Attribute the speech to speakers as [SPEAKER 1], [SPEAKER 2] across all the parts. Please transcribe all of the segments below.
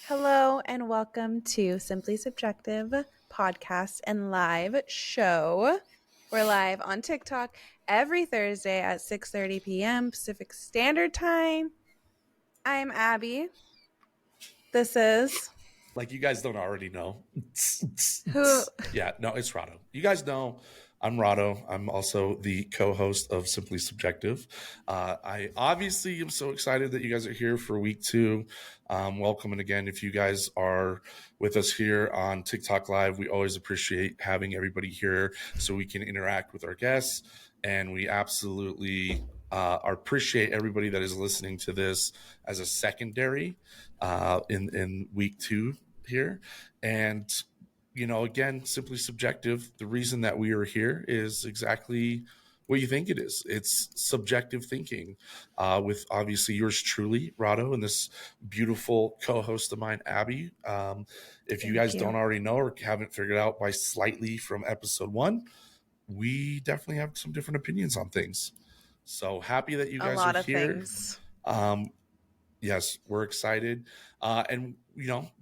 [SPEAKER 1] Hello and welcome to Simply Subjective podcast and live show. We're live on TikTok every Thursday at 6:30 p.m. Pacific Standard Time. I'm Abby. This is
[SPEAKER 2] Like you guys don't already know.
[SPEAKER 1] who?
[SPEAKER 2] Yeah, no, it's Rado. You guys know I'm Rado. I'm also the co-host of Simply Subjective. I obviously am so excited that you guys are here for week 2. Welcome, and again, if you guys are with us here on TikTok Live, we always appreciate having everybody here so we can interact with our guests, and we absolutely appreciate everybody that is listening to this as a secondary in week 2 here. And again, simply subjective. The reason that we are here is exactly what you think it is. It's subjective thinking with obviously yours truly, Rado, and this beautiful co-host of mine, Abby. If you guys don't already know or haven't figured out by slightly from episode 1, we definitely have some different opinions on things. So happy that you guys are here.
[SPEAKER 1] Things.
[SPEAKER 2] Yes, we're excited. And,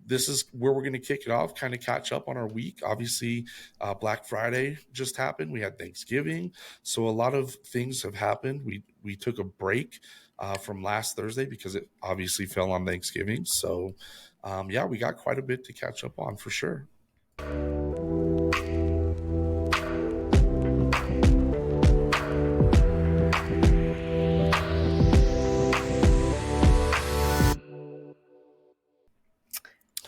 [SPEAKER 2] this is where we're going to kick it off, kind of catch up on our week. Obviously, Black Friday just happened. We had Thanksgiving. So a lot of things have happened. We took a break from last Thursday because it obviously fell on Thanksgiving. So, we got quite a bit to catch up on for sure.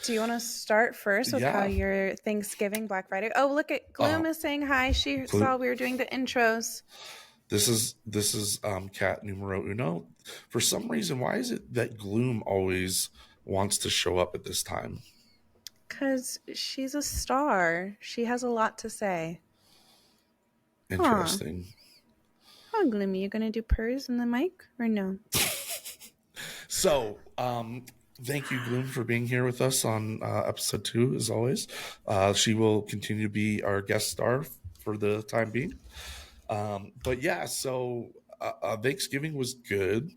[SPEAKER 1] Do you want to start first with how your Thanksgiving, Black Friday? Oh, look at Gloom is saying hi. She saw we were doing the intros.
[SPEAKER 2] This is cat numero uno. For some reason, why is it that Gloom always wants to show up at this time?
[SPEAKER 1] Because she's a star. She has a lot to say.
[SPEAKER 2] Interesting.
[SPEAKER 1] Oh, Gloomy, you gonna do purrs in the mic or no?
[SPEAKER 2] So, thank you, Gloom, for being here with us on episode 2, as always. She will continue to be our guest star for the time being. But yeah, so Thanksgiving was good.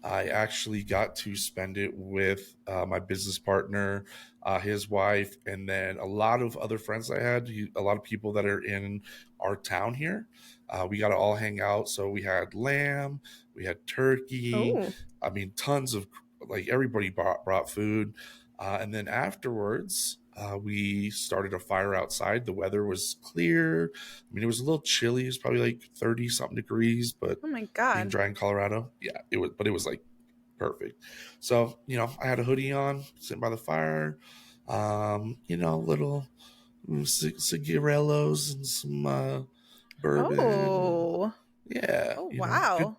[SPEAKER 2] I actually got to spend it with my business partner, his wife, and then a lot of other friends I had, a lot of people that are in our town here. We got to all hang out. So we had lamb, we had turkey.
[SPEAKER 1] Ooh.
[SPEAKER 2] I mean, tons of, like, everybody brought food. And then afterwards, we started a fire outside. The weather was clear. I mean, it was a little chilly. It was probably like 30 something degrees, but
[SPEAKER 1] oh my God,
[SPEAKER 2] being dry in Colorado, yeah, it was, but it was like perfect. So, I had a hoodie on, sitting by the fire, little cigarellos and some bourbon.
[SPEAKER 1] Oh,
[SPEAKER 2] yeah.
[SPEAKER 1] Oh, wow.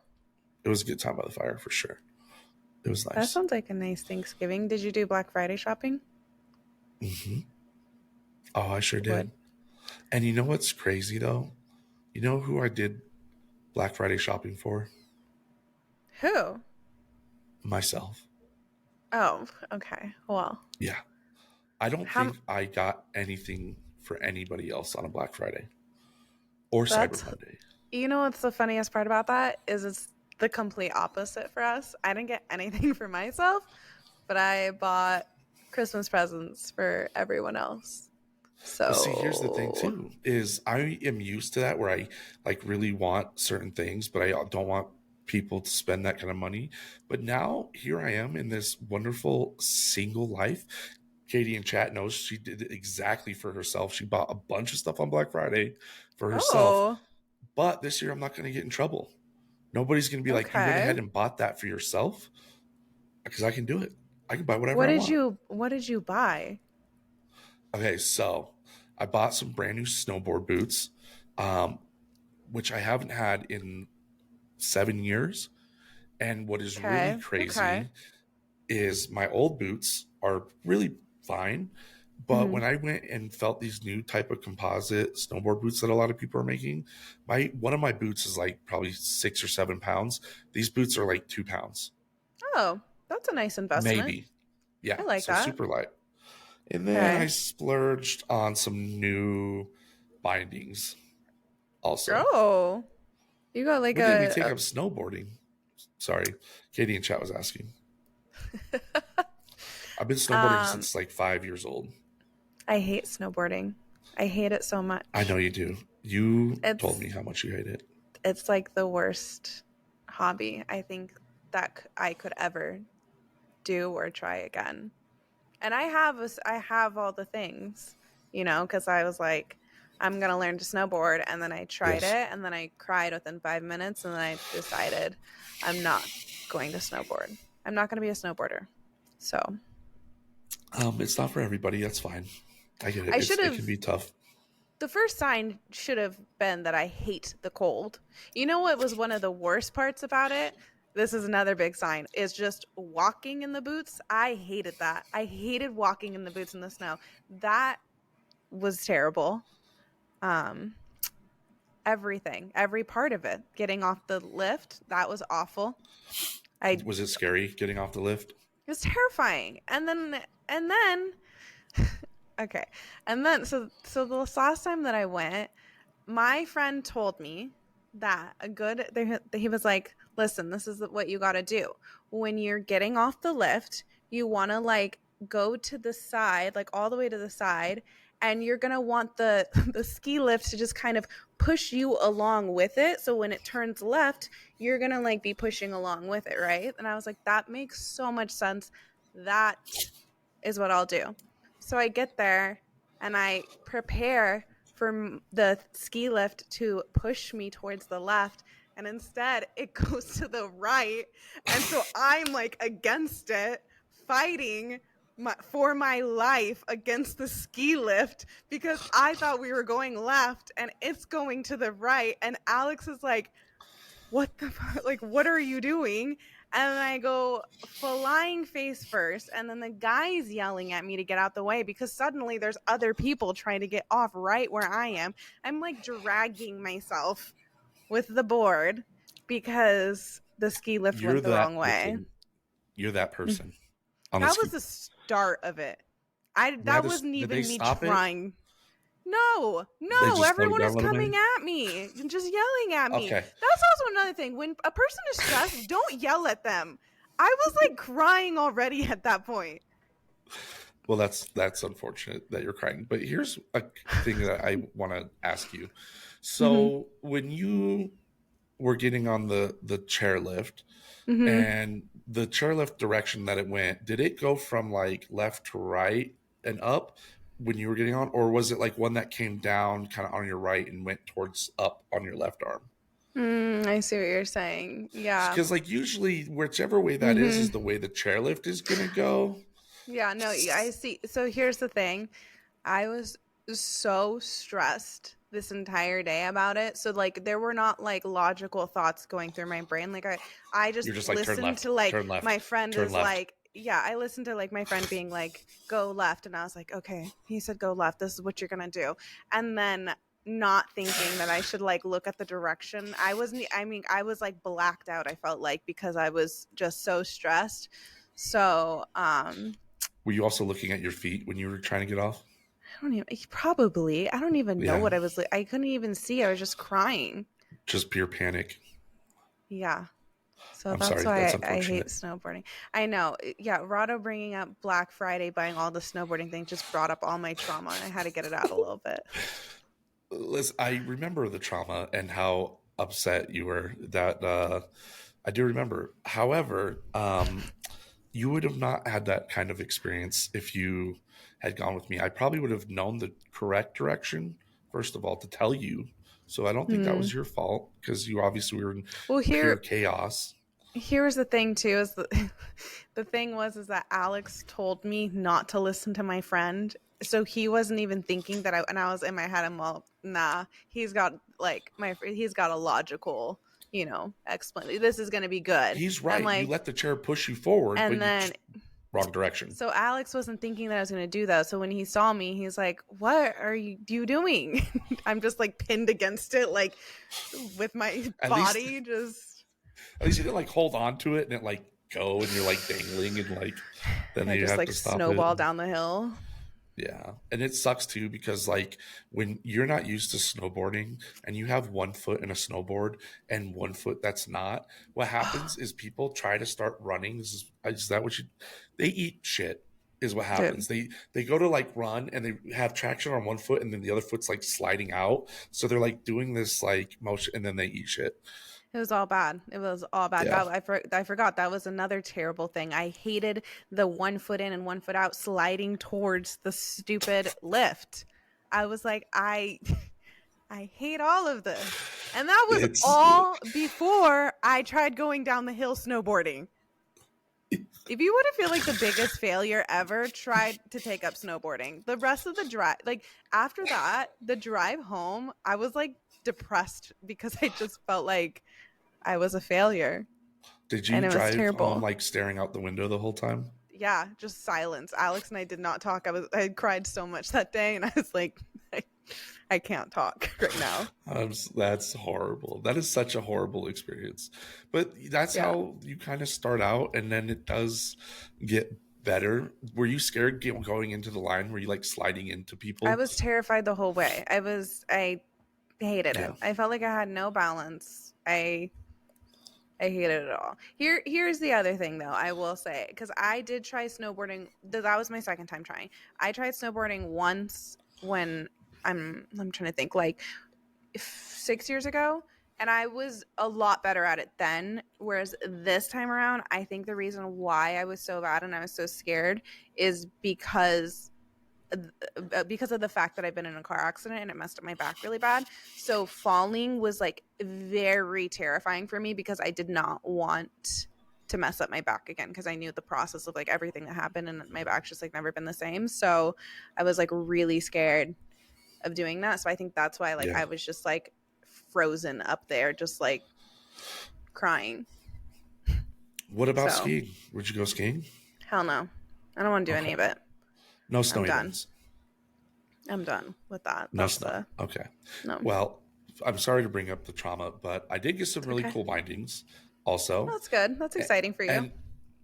[SPEAKER 2] It was a good time by the fire for sure. It was nice.
[SPEAKER 1] That sounds like a nice Thanksgiving. Did you do Black Friday shopping?
[SPEAKER 2] Mm-hmm. Oh, I sure did. And you know what's crazy though? You know who I did Black Friday shopping for?
[SPEAKER 1] Who?
[SPEAKER 2] Myself.
[SPEAKER 1] Oh, okay. Well.
[SPEAKER 2] Yeah. I don't think I got anything for anybody else on a Black Friday or Cyber Monday.
[SPEAKER 1] You know what's the funniest part about that is it's the complete opposite for us. I didn't get anything for myself, but I bought Christmas presents for everyone else. So
[SPEAKER 2] see, here's the thing too, is I am used to that where I like really want certain things, but I don't want people to spend that kind of money. But now here I am in this wonderful single life. Katie in chat knows she did it exactly for herself. She bought a bunch of stuff on Black Friday for herself. But this year I'm not going to get in trouble. Nobody's going to be like, you went ahead and bought that for yourself, because I can do it. I can buy whatever I want.
[SPEAKER 1] What did you buy?
[SPEAKER 2] Okay, so I bought some brand new snowboard boots, which I haven't had in 7 years. And what is really crazy is my old boots are really fine. But when I went and felt these new type of composite snowboard boots that a lot of people are making, one of my boots is like probably 6 or 7 pounds. These boots are like 2 pounds.
[SPEAKER 1] Oh, that's a nice investment.
[SPEAKER 2] Maybe. Yeah.
[SPEAKER 1] I like that.
[SPEAKER 2] Super light. And then I splurged on some new bindings also.
[SPEAKER 1] Oh. You got like
[SPEAKER 2] when did we take up snowboarding? Sorry. Katie in chat was asking. I've been snowboarding
[SPEAKER 1] Um,
[SPEAKER 2] since like 5 years old.
[SPEAKER 1] I hate snowboarding. I hate it so
[SPEAKER 2] I
[SPEAKER 1] much.
[SPEAKER 2] know you do. You told me
[SPEAKER 1] It's
[SPEAKER 2] how much you hate it.
[SPEAKER 1] it's like the worst hobby I think that I could ever do or try again. And I have all the things, because I was like, I'm gonna learn to snowboard, and then I tried
[SPEAKER 2] Yes.
[SPEAKER 1] it, and then I cried within 5 minutes, and then I decided I'm not going to snowboard. I'm not going to be a snowboarder. So
[SPEAKER 2] It's not for everybody. That's fine. I get it.
[SPEAKER 1] I should
[SPEAKER 2] It can
[SPEAKER 1] have.
[SPEAKER 2] be tough.
[SPEAKER 1] The first sign should have been that I hate the cold. You know what was one of the worst parts about it? This is another big sign. Is just walking in the boots. I hated that. I hated walking in the boots in the snow. That was terrible. Um, Everything, every part of it. Getting off the lift, that was awful. I
[SPEAKER 2] Was it scary getting off the lift?
[SPEAKER 1] It was terrifying. And then okay. And then so the last time that I went, my friend told me that he was like, listen, this is what you got to do when you're getting off the lift. You want to like go to the side, like all the way to the side, and you're going to want the the ski lift to just kind of push you along with it, so when it turns left, you're going to like be pushing along with it, right? And I was like, that makes so much sense. That is what I'll do. So I get there and I prepare for the ski lift to push me towards the left. And instead, it goes to the right. And so I'm like against it, fighting for my life against the ski lift because I thought we were going left and it's going to the right. And Alex is like, what the fuck? Like, what are you doing? And I go flying face first, and then the guy's yelling at me to get out the way because suddenly there's other people trying to get off right where I am. I'm like dragging myself with the board because the ski lift
[SPEAKER 2] You're
[SPEAKER 1] went the
[SPEAKER 2] that
[SPEAKER 1] wrong way.
[SPEAKER 2] person. You're that person on the
[SPEAKER 1] That
[SPEAKER 2] ski.
[SPEAKER 1] was the start of it. I
[SPEAKER 2] They had
[SPEAKER 1] That
[SPEAKER 2] to,
[SPEAKER 1] wasn't
[SPEAKER 2] did they
[SPEAKER 1] even me
[SPEAKER 2] stop it?
[SPEAKER 1] trying. No,
[SPEAKER 2] They
[SPEAKER 1] no,
[SPEAKER 2] just slowed it
[SPEAKER 1] everyone
[SPEAKER 2] down
[SPEAKER 1] is
[SPEAKER 2] a little
[SPEAKER 1] coming
[SPEAKER 2] bit?
[SPEAKER 1] at me and just yelling at me.
[SPEAKER 2] Okay.
[SPEAKER 1] That's also another thing. When a person is stressed, don't yell at them. I was like crying already at that point.
[SPEAKER 2] Well, that's unfortunate that you're crying. But here's a thing that I want to ask you.
[SPEAKER 1] Mm-hmm.
[SPEAKER 2] So when you were getting on the chairlift
[SPEAKER 1] Mm-hmm.
[SPEAKER 2] and the chairlift direction that it went, did it go from like left to right and up when you were getting on, or was it like one that came down kind of on your right and went towards up on your left arm?
[SPEAKER 1] I see what you're saying. Yeah.
[SPEAKER 2] Because like usually whichever way that is
[SPEAKER 1] Mm-hmm.
[SPEAKER 2] the way the chairlift is gonna go.
[SPEAKER 1] Yeah, no, I see. So here's the thing. I was so stressed this entire day about it. So like there were not like logical thoughts going through my brain. Like I just
[SPEAKER 2] You're just like turn
[SPEAKER 1] listened
[SPEAKER 2] left,
[SPEAKER 1] to like
[SPEAKER 2] turn left,
[SPEAKER 1] my friend
[SPEAKER 2] turn
[SPEAKER 1] is
[SPEAKER 2] left.
[SPEAKER 1] like, yeah, I listened to like my friend being like, go left, and I was like, okay, he said go left. This is what you're gonna do. And then not thinking that I should like look at the direction. I was like blacked out, I felt like, because I was just so stressed. So
[SPEAKER 2] Were you also looking at your feet when you were trying to get off?
[SPEAKER 1] I don't even probably. I don't even know
[SPEAKER 2] Yeah,
[SPEAKER 1] what I was. I couldn't even see. I was just crying.
[SPEAKER 2] just pure panic.
[SPEAKER 1] Yeah. So
[SPEAKER 2] I'm
[SPEAKER 1] that's
[SPEAKER 2] sorry, that's
[SPEAKER 1] why I hate
[SPEAKER 2] unfortunate.
[SPEAKER 1] snowboarding. I know. Yeah, Rado bringing up Black Friday, buying all the snowboarding things just brought up all my trauma. I had to get it out a little bit.
[SPEAKER 2] Listen, I remember the trauma and how upset you were. That I do remember. However, you would have not had that kind of experience if you had gone with me. I probably would have known the correct direction, first of all, to tell you. So I don't think that
[SPEAKER 1] Hmm.
[SPEAKER 2] was your fault because you obviously were in
[SPEAKER 1] Well,
[SPEAKER 2] pure chaos.
[SPEAKER 1] here's the thing too is the thing was is that Alex told me not to listen to my friend, so he wasn't even thinking that and I was in my head, I'm well, nah, he's got like he's got a logical, explain, this is gonna be good.
[SPEAKER 2] He's
[SPEAKER 1] I'm
[SPEAKER 2] right. You
[SPEAKER 1] like,
[SPEAKER 2] let the chair push you forward,
[SPEAKER 1] and
[SPEAKER 2] but you
[SPEAKER 1] then
[SPEAKER 2] wrong direction.
[SPEAKER 1] so Alex wasn't thinking that I was gonna do that, so when he saw me, he's like, what are you doing? I'm just like pinned against it, like with my
[SPEAKER 2] At least,
[SPEAKER 1] body just
[SPEAKER 2] at least you didn't like hold on to it and it like go and you're like dangling and like then
[SPEAKER 1] I
[SPEAKER 2] you
[SPEAKER 1] just
[SPEAKER 2] have
[SPEAKER 1] like
[SPEAKER 2] to stop it.
[SPEAKER 1] snowball down the hill.
[SPEAKER 2] Yeah. And it sucks too because like when you're not used to snowboarding and you have one foot in a snowboard and one foot that's not, what happens is people try to start running. Is that what you they eat shit. is what
[SPEAKER 1] Dude,
[SPEAKER 2] happens. They go to like run and they have traction on one foot and then the other foot's like sliding out. So they're like doing this like motion and then they eat shit.
[SPEAKER 1] it was all bad. It was all bad.
[SPEAKER 2] Yeah.
[SPEAKER 1] I forgot that was another terrible thing. I hated the 1 foot in and 1 foot out sliding towards the stupid lift. I was like, I hate all of this. And that was
[SPEAKER 2] It's
[SPEAKER 1] all before I tried going down the hill snowboarding. If you want to feel like the biggest failure ever, try to take up snowboarding. The rest of the drive, like after that, the drive home, I was like depressed because I just felt like I was a failure
[SPEAKER 2] Did you
[SPEAKER 1] and it was
[SPEAKER 2] drive home
[SPEAKER 1] terrible.
[SPEAKER 2] like staring out the window the whole time?
[SPEAKER 1] Yeah, just silence. Alex and I did not talk. I had cried so much that day and I was like, I, I can't talk right now.
[SPEAKER 2] That's horrible. That is such a horrible experience. But that's
[SPEAKER 1] Yeah.
[SPEAKER 2] how you kind of start out, and then it does get better. Were you scared going into the line? Were you like sliding into
[SPEAKER 1] I
[SPEAKER 2] people?
[SPEAKER 1] was terrified the whole way. I hated it.
[SPEAKER 2] Yeah.
[SPEAKER 1] I felt like I had no balance. I hated it all. Here's the other thing though, I will say, because I did try snowboarding. That was my second time trying. I tried snowboarding once when I'm trying to think, like 6 years ago, and I was a lot better at it then. Whereas this time around, I think the reason why I was so bad and I was so scared is because of the fact that I've been in a car accident and it messed up my back really bad. So falling was like very terrifying for me because I did not want to mess up my back again because I knew the process of like everything that happened and my back's just like never been the same. So I was like really scared of doing that. So I think that's why like
[SPEAKER 2] Yeah.
[SPEAKER 1] I was just like frozen up there, just like crying.
[SPEAKER 2] What about
[SPEAKER 1] So
[SPEAKER 2] skiing? Would you go skiing?
[SPEAKER 1] hell no. I don't want to do any
[SPEAKER 2] Okay.
[SPEAKER 1] of it.
[SPEAKER 2] No
[SPEAKER 1] I'm
[SPEAKER 2] snow
[SPEAKER 1] done.
[SPEAKER 2] events.
[SPEAKER 1] I'm done with that.
[SPEAKER 2] No
[SPEAKER 1] That's
[SPEAKER 2] snow. Okay.
[SPEAKER 1] no.
[SPEAKER 2] Well, I'm sorry to bring up the trauma, but I did get some
[SPEAKER 1] It's
[SPEAKER 2] really
[SPEAKER 1] okay.
[SPEAKER 2] cool bindings also.
[SPEAKER 1] That's good. That's exciting for you.
[SPEAKER 2] And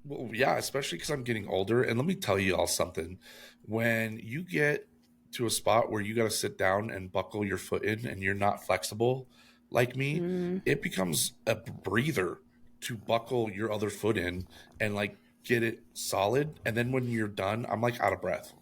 [SPEAKER 2] well, yeah, especially because I'm getting older. And let me tell you all something. When you get to a spot where you got to sit down and buckle your foot in and you're not flexible like me,
[SPEAKER 1] Mm.
[SPEAKER 2] it becomes a breather to buckle your other foot in and like get it solid. And then when you're done, I'm like out of breath.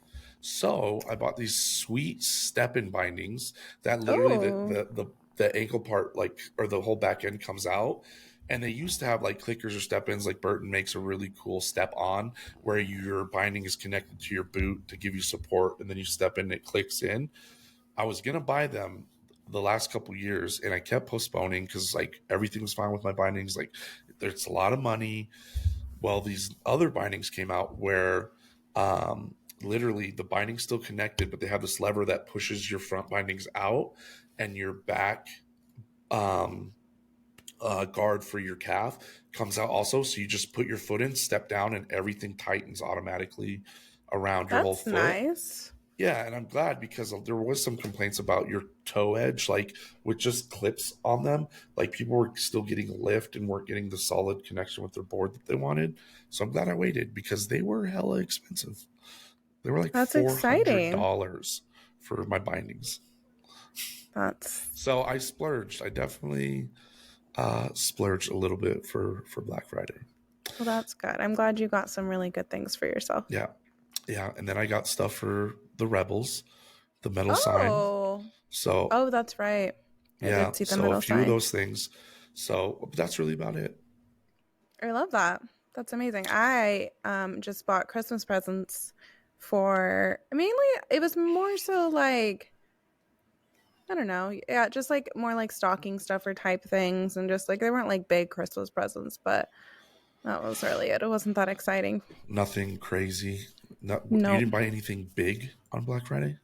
[SPEAKER 2] So I bought these sweet step-in bindings that literally
[SPEAKER 1] Oh,
[SPEAKER 2] the ankle part like or the whole back end comes out, and they used to have like clickers or step-ins. Like Burton makes a really cool step on where your binding is connected to your boot to give you support, and then you step in and it clicks in. I was gonna buy them the last couple years and I kept postponing because like everything was fine with my bindings. Like there's a lot of money. Well, these other bindings came out where literally the binding's still connected, but they have this lever that pushes your front bindings out and your back um, guard for your calf comes out also. So you just put your foot in, step down, and everything tightens automatically around your whole
[SPEAKER 1] that's
[SPEAKER 2] foot.
[SPEAKER 1] nice.
[SPEAKER 2] Yeah, and I'm glad because there was some complaints about your toe edge, like with just clips on them. Like people were still getting lift and weren't getting the solid connection with their board that they wanted. So I'm glad I waited because they were hella expensive. They were like
[SPEAKER 1] That's
[SPEAKER 2] four hundred
[SPEAKER 1] exciting.
[SPEAKER 2] dollars for my bindings.
[SPEAKER 1] That's
[SPEAKER 2] So I splurged. I definitely splurged a little bit for Black Friday.
[SPEAKER 1] well, that's good. I'm glad you got some really good things for yourself.
[SPEAKER 2] Yeah, yeah, and then I got stuff for the Rebels, the metal sign.
[SPEAKER 1] Oh,
[SPEAKER 2] So
[SPEAKER 1] oh, that's right. I
[SPEAKER 2] yeah,
[SPEAKER 1] did see the
[SPEAKER 2] so a
[SPEAKER 1] middle
[SPEAKER 2] few of
[SPEAKER 1] sign.
[SPEAKER 2] those things. So that's really about it.
[SPEAKER 1] I love that. That's amazing. I just bought Christmas presents for mainly it was more so like I don't know. Yeah, just like more like stocking stuffer type things and just like they weren't like big Christmas presents, but that was really it. It wasn't that exciting.
[SPEAKER 2] Nothing crazy. Not you
[SPEAKER 1] No.
[SPEAKER 2] didn't buy anything big on Black Friday.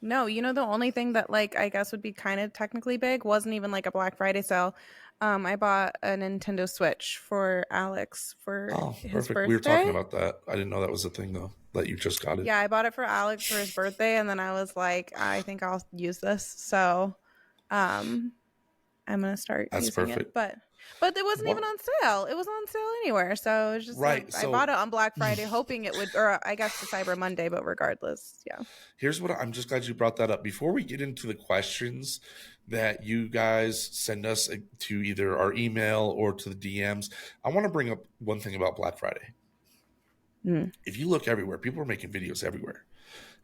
[SPEAKER 1] No, the only thing that like I guess would be kind of technically big wasn't even like a Black Friday sale. I bought a Nintendo Switch for Alex for
[SPEAKER 2] Oh,
[SPEAKER 1] his
[SPEAKER 2] perfect. We were talking
[SPEAKER 1] birthday.
[SPEAKER 2] about that. I didn't know that was a thing though. That you just got it.
[SPEAKER 1] Yeah, I bought it for Alex for his birthday and then I was like, I think I'll use this. So, um I'm gonna start
[SPEAKER 2] That's
[SPEAKER 1] using it.
[SPEAKER 2] perfect.
[SPEAKER 1] But it wasn't even
[SPEAKER 2] What?
[SPEAKER 1] on sale. It was on sale anywhere. So it was just
[SPEAKER 2] Right.
[SPEAKER 1] I bought
[SPEAKER 2] So
[SPEAKER 1] it on Black Friday hoping it would or I guess the Cyber Monday, but regardless, yeah.
[SPEAKER 2] here's what I'm just glad you brought that up. Before we get into the questions that you guys send us to either our email or to the DMs, I want to bring up one thing about Black Friday.
[SPEAKER 1] Mm,
[SPEAKER 2] If you look everywhere, people are making videos everywhere.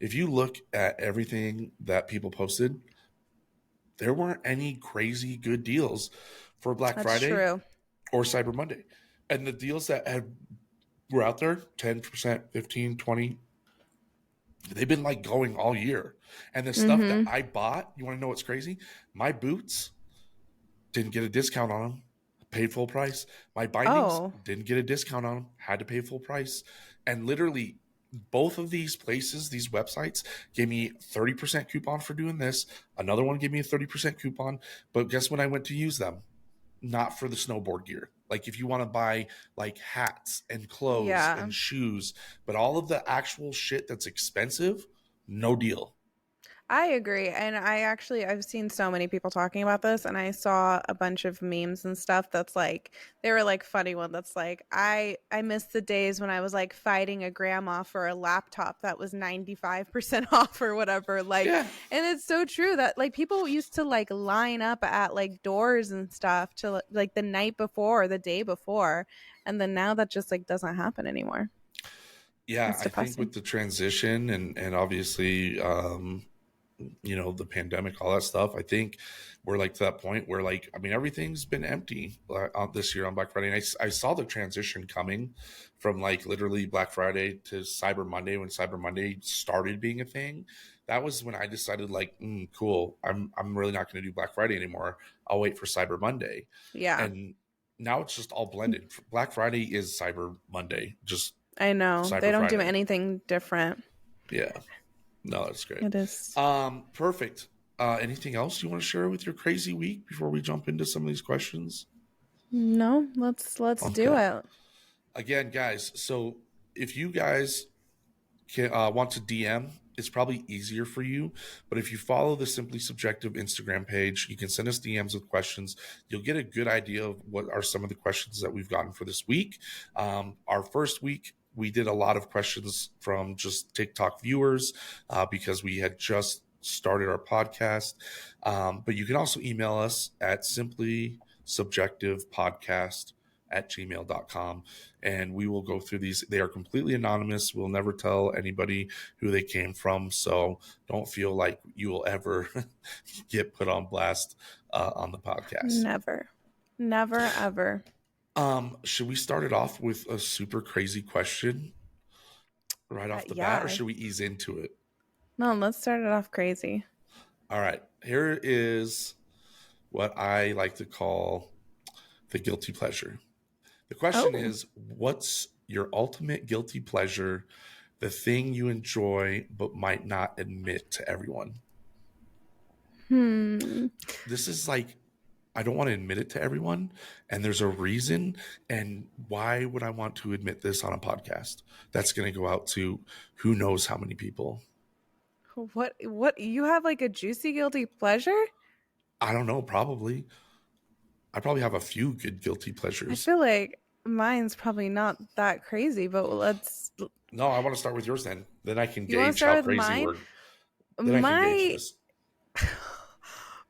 [SPEAKER 2] If you look at everything that people posted, there weren't any crazy good deals for Black
[SPEAKER 1] that's
[SPEAKER 2] Friday
[SPEAKER 1] true.
[SPEAKER 2] or Cyber Monday. And the deals that were out there, 10%, 15, 20, they've been like going all year. And the stuff that
[SPEAKER 1] Mm-hmm.
[SPEAKER 2] I bought, you want to know what's crazy? My boots, didn't get a discount on them, paid full price. My bindings,
[SPEAKER 1] Oh,
[SPEAKER 2] didn't get a discount on them, had to pay full price. And literally, both of these places, these websites, gave me 30% coupon for doing this. Another one gave me a 30% coupon. But guess when I went to use them? Not for the snowboard gear. Like if you want to buy like hats and clothes
[SPEAKER 1] yeah.
[SPEAKER 2] and shoes, but all of the actual shit that's expensive, no deal.
[SPEAKER 1] I agree. And I've seen so many people talking about this, and I saw a bunch of memes and stuff that's like, they were like funny one that's like, I miss the days when I was like fighting a grandma for a laptop that was 95% off or whatever. Like,
[SPEAKER 2] Yeah.
[SPEAKER 1] and it's so true that like people used to like line up at like doors and stuff to like the night before or the day before. And then now that just like doesn't happen anymore.
[SPEAKER 2] Yeah,
[SPEAKER 1] It's
[SPEAKER 2] I think
[SPEAKER 1] depressing.
[SPEAKER 2] with the transition and obviously the pandemic, all that stuff, I think we're like to that point where like I mean everything's been empty this year on Black Friday. And I saw the transition coming from like literally Black Friday to Cyber Monday. When Cyber Monday started being a thing, that was when I decided like cool, I'm really not going to do Black Friday anymore. I'll wait for Cyber Monday.
[SPEAKER 1] Yeah.
[SPEAKER 2] And now it's just all blended. Black Friday is Cyber Monday, just
[SPEAKER 1] I know. They
[SPEAKER 2] Cyber
[SPEAKER 1] don't do
[SPEAKER 2] Friday.
[SPEAKER 1] anything different.
[SPEAKER 2] Yeah. No, that's great.
[SPEAKER 1] It is.
[SPEAKER 2] Perfect. Anything else you want to share with your crazy week before we jump into some of these questions?
[SPEAKER 1] No, let's do
[SPEAKER 2] Okay.
[SPEAKER 1] it.
[SPEAKER 2] Again, guys, so if you guys can want to DM, it's probably easier for you. But if you follow the Simply Subjective Instagram page, you can send us DMs with questions. You'll get a good idea of what are some of the questions that we've gotten for this week. Our first week, we did a lot of questions from just TikTok viewers because we had just started our podcast. But you can also email us at simplysubjectivepodcast@gmail.com, and we will go through these. They are completely anonymous. We'll never tell anybody who they came from, so don't feel like you will ever get put on blast on the podcast.
[SPEAKER 1] Never. Never ever.
[SPEAKER 2] Should we start it off with a super crazy question right off the bat, or
[SPEAKER 1] Yeah.
[SPEAKER 2] should we ease into it?
[SPEAKER 1] No, let's start it off crazy.
[SPEAKER 2] All right, here is what I like to call the guilty pleasure. The question
[SPEAKER 1] Oh.
[SPEAKER 2] is, what's your ultimate guilty pleasure, the thing you enjoy but might not admit to everyone?
[SPEAKER 1] Hmm.
[SPEAKER 2] This is like, I don't want to admit it to everyone, and there's a reason. And why would I want to admit this on a podcast that's going to go out to who knows how many people?
[SPEAKER 1] What you have like a juicy guilty pleasure?
[SPEAKER 2] I don't know, probably. I probably have a few good guilty
[SPEAKER 1] I
[SPEAKER 2] pleasures.
[SPEAKER 1] feel like mine's probably not that crazy, but let's
[SPEAKER 2] No, I want to start with yours then. Then I can
[SPEAKER 1] you want to
[SPEAKER 2] gauge how
[SPEAKER 1] start with
[SPEAKER 2] crazy
[SPEAKER 1] mine?
[SPEAKER 2] we're. Then I can gauge
[SPEAKER 1] My
[SPEAKER 2] this.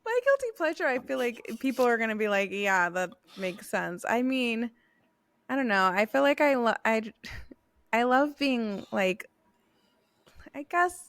[SPEAKER 1] my guilty pleasure, I feel like people are going to be like, "Yeah, that makes sense." I mean, I don't know. I feel like I love being like I guess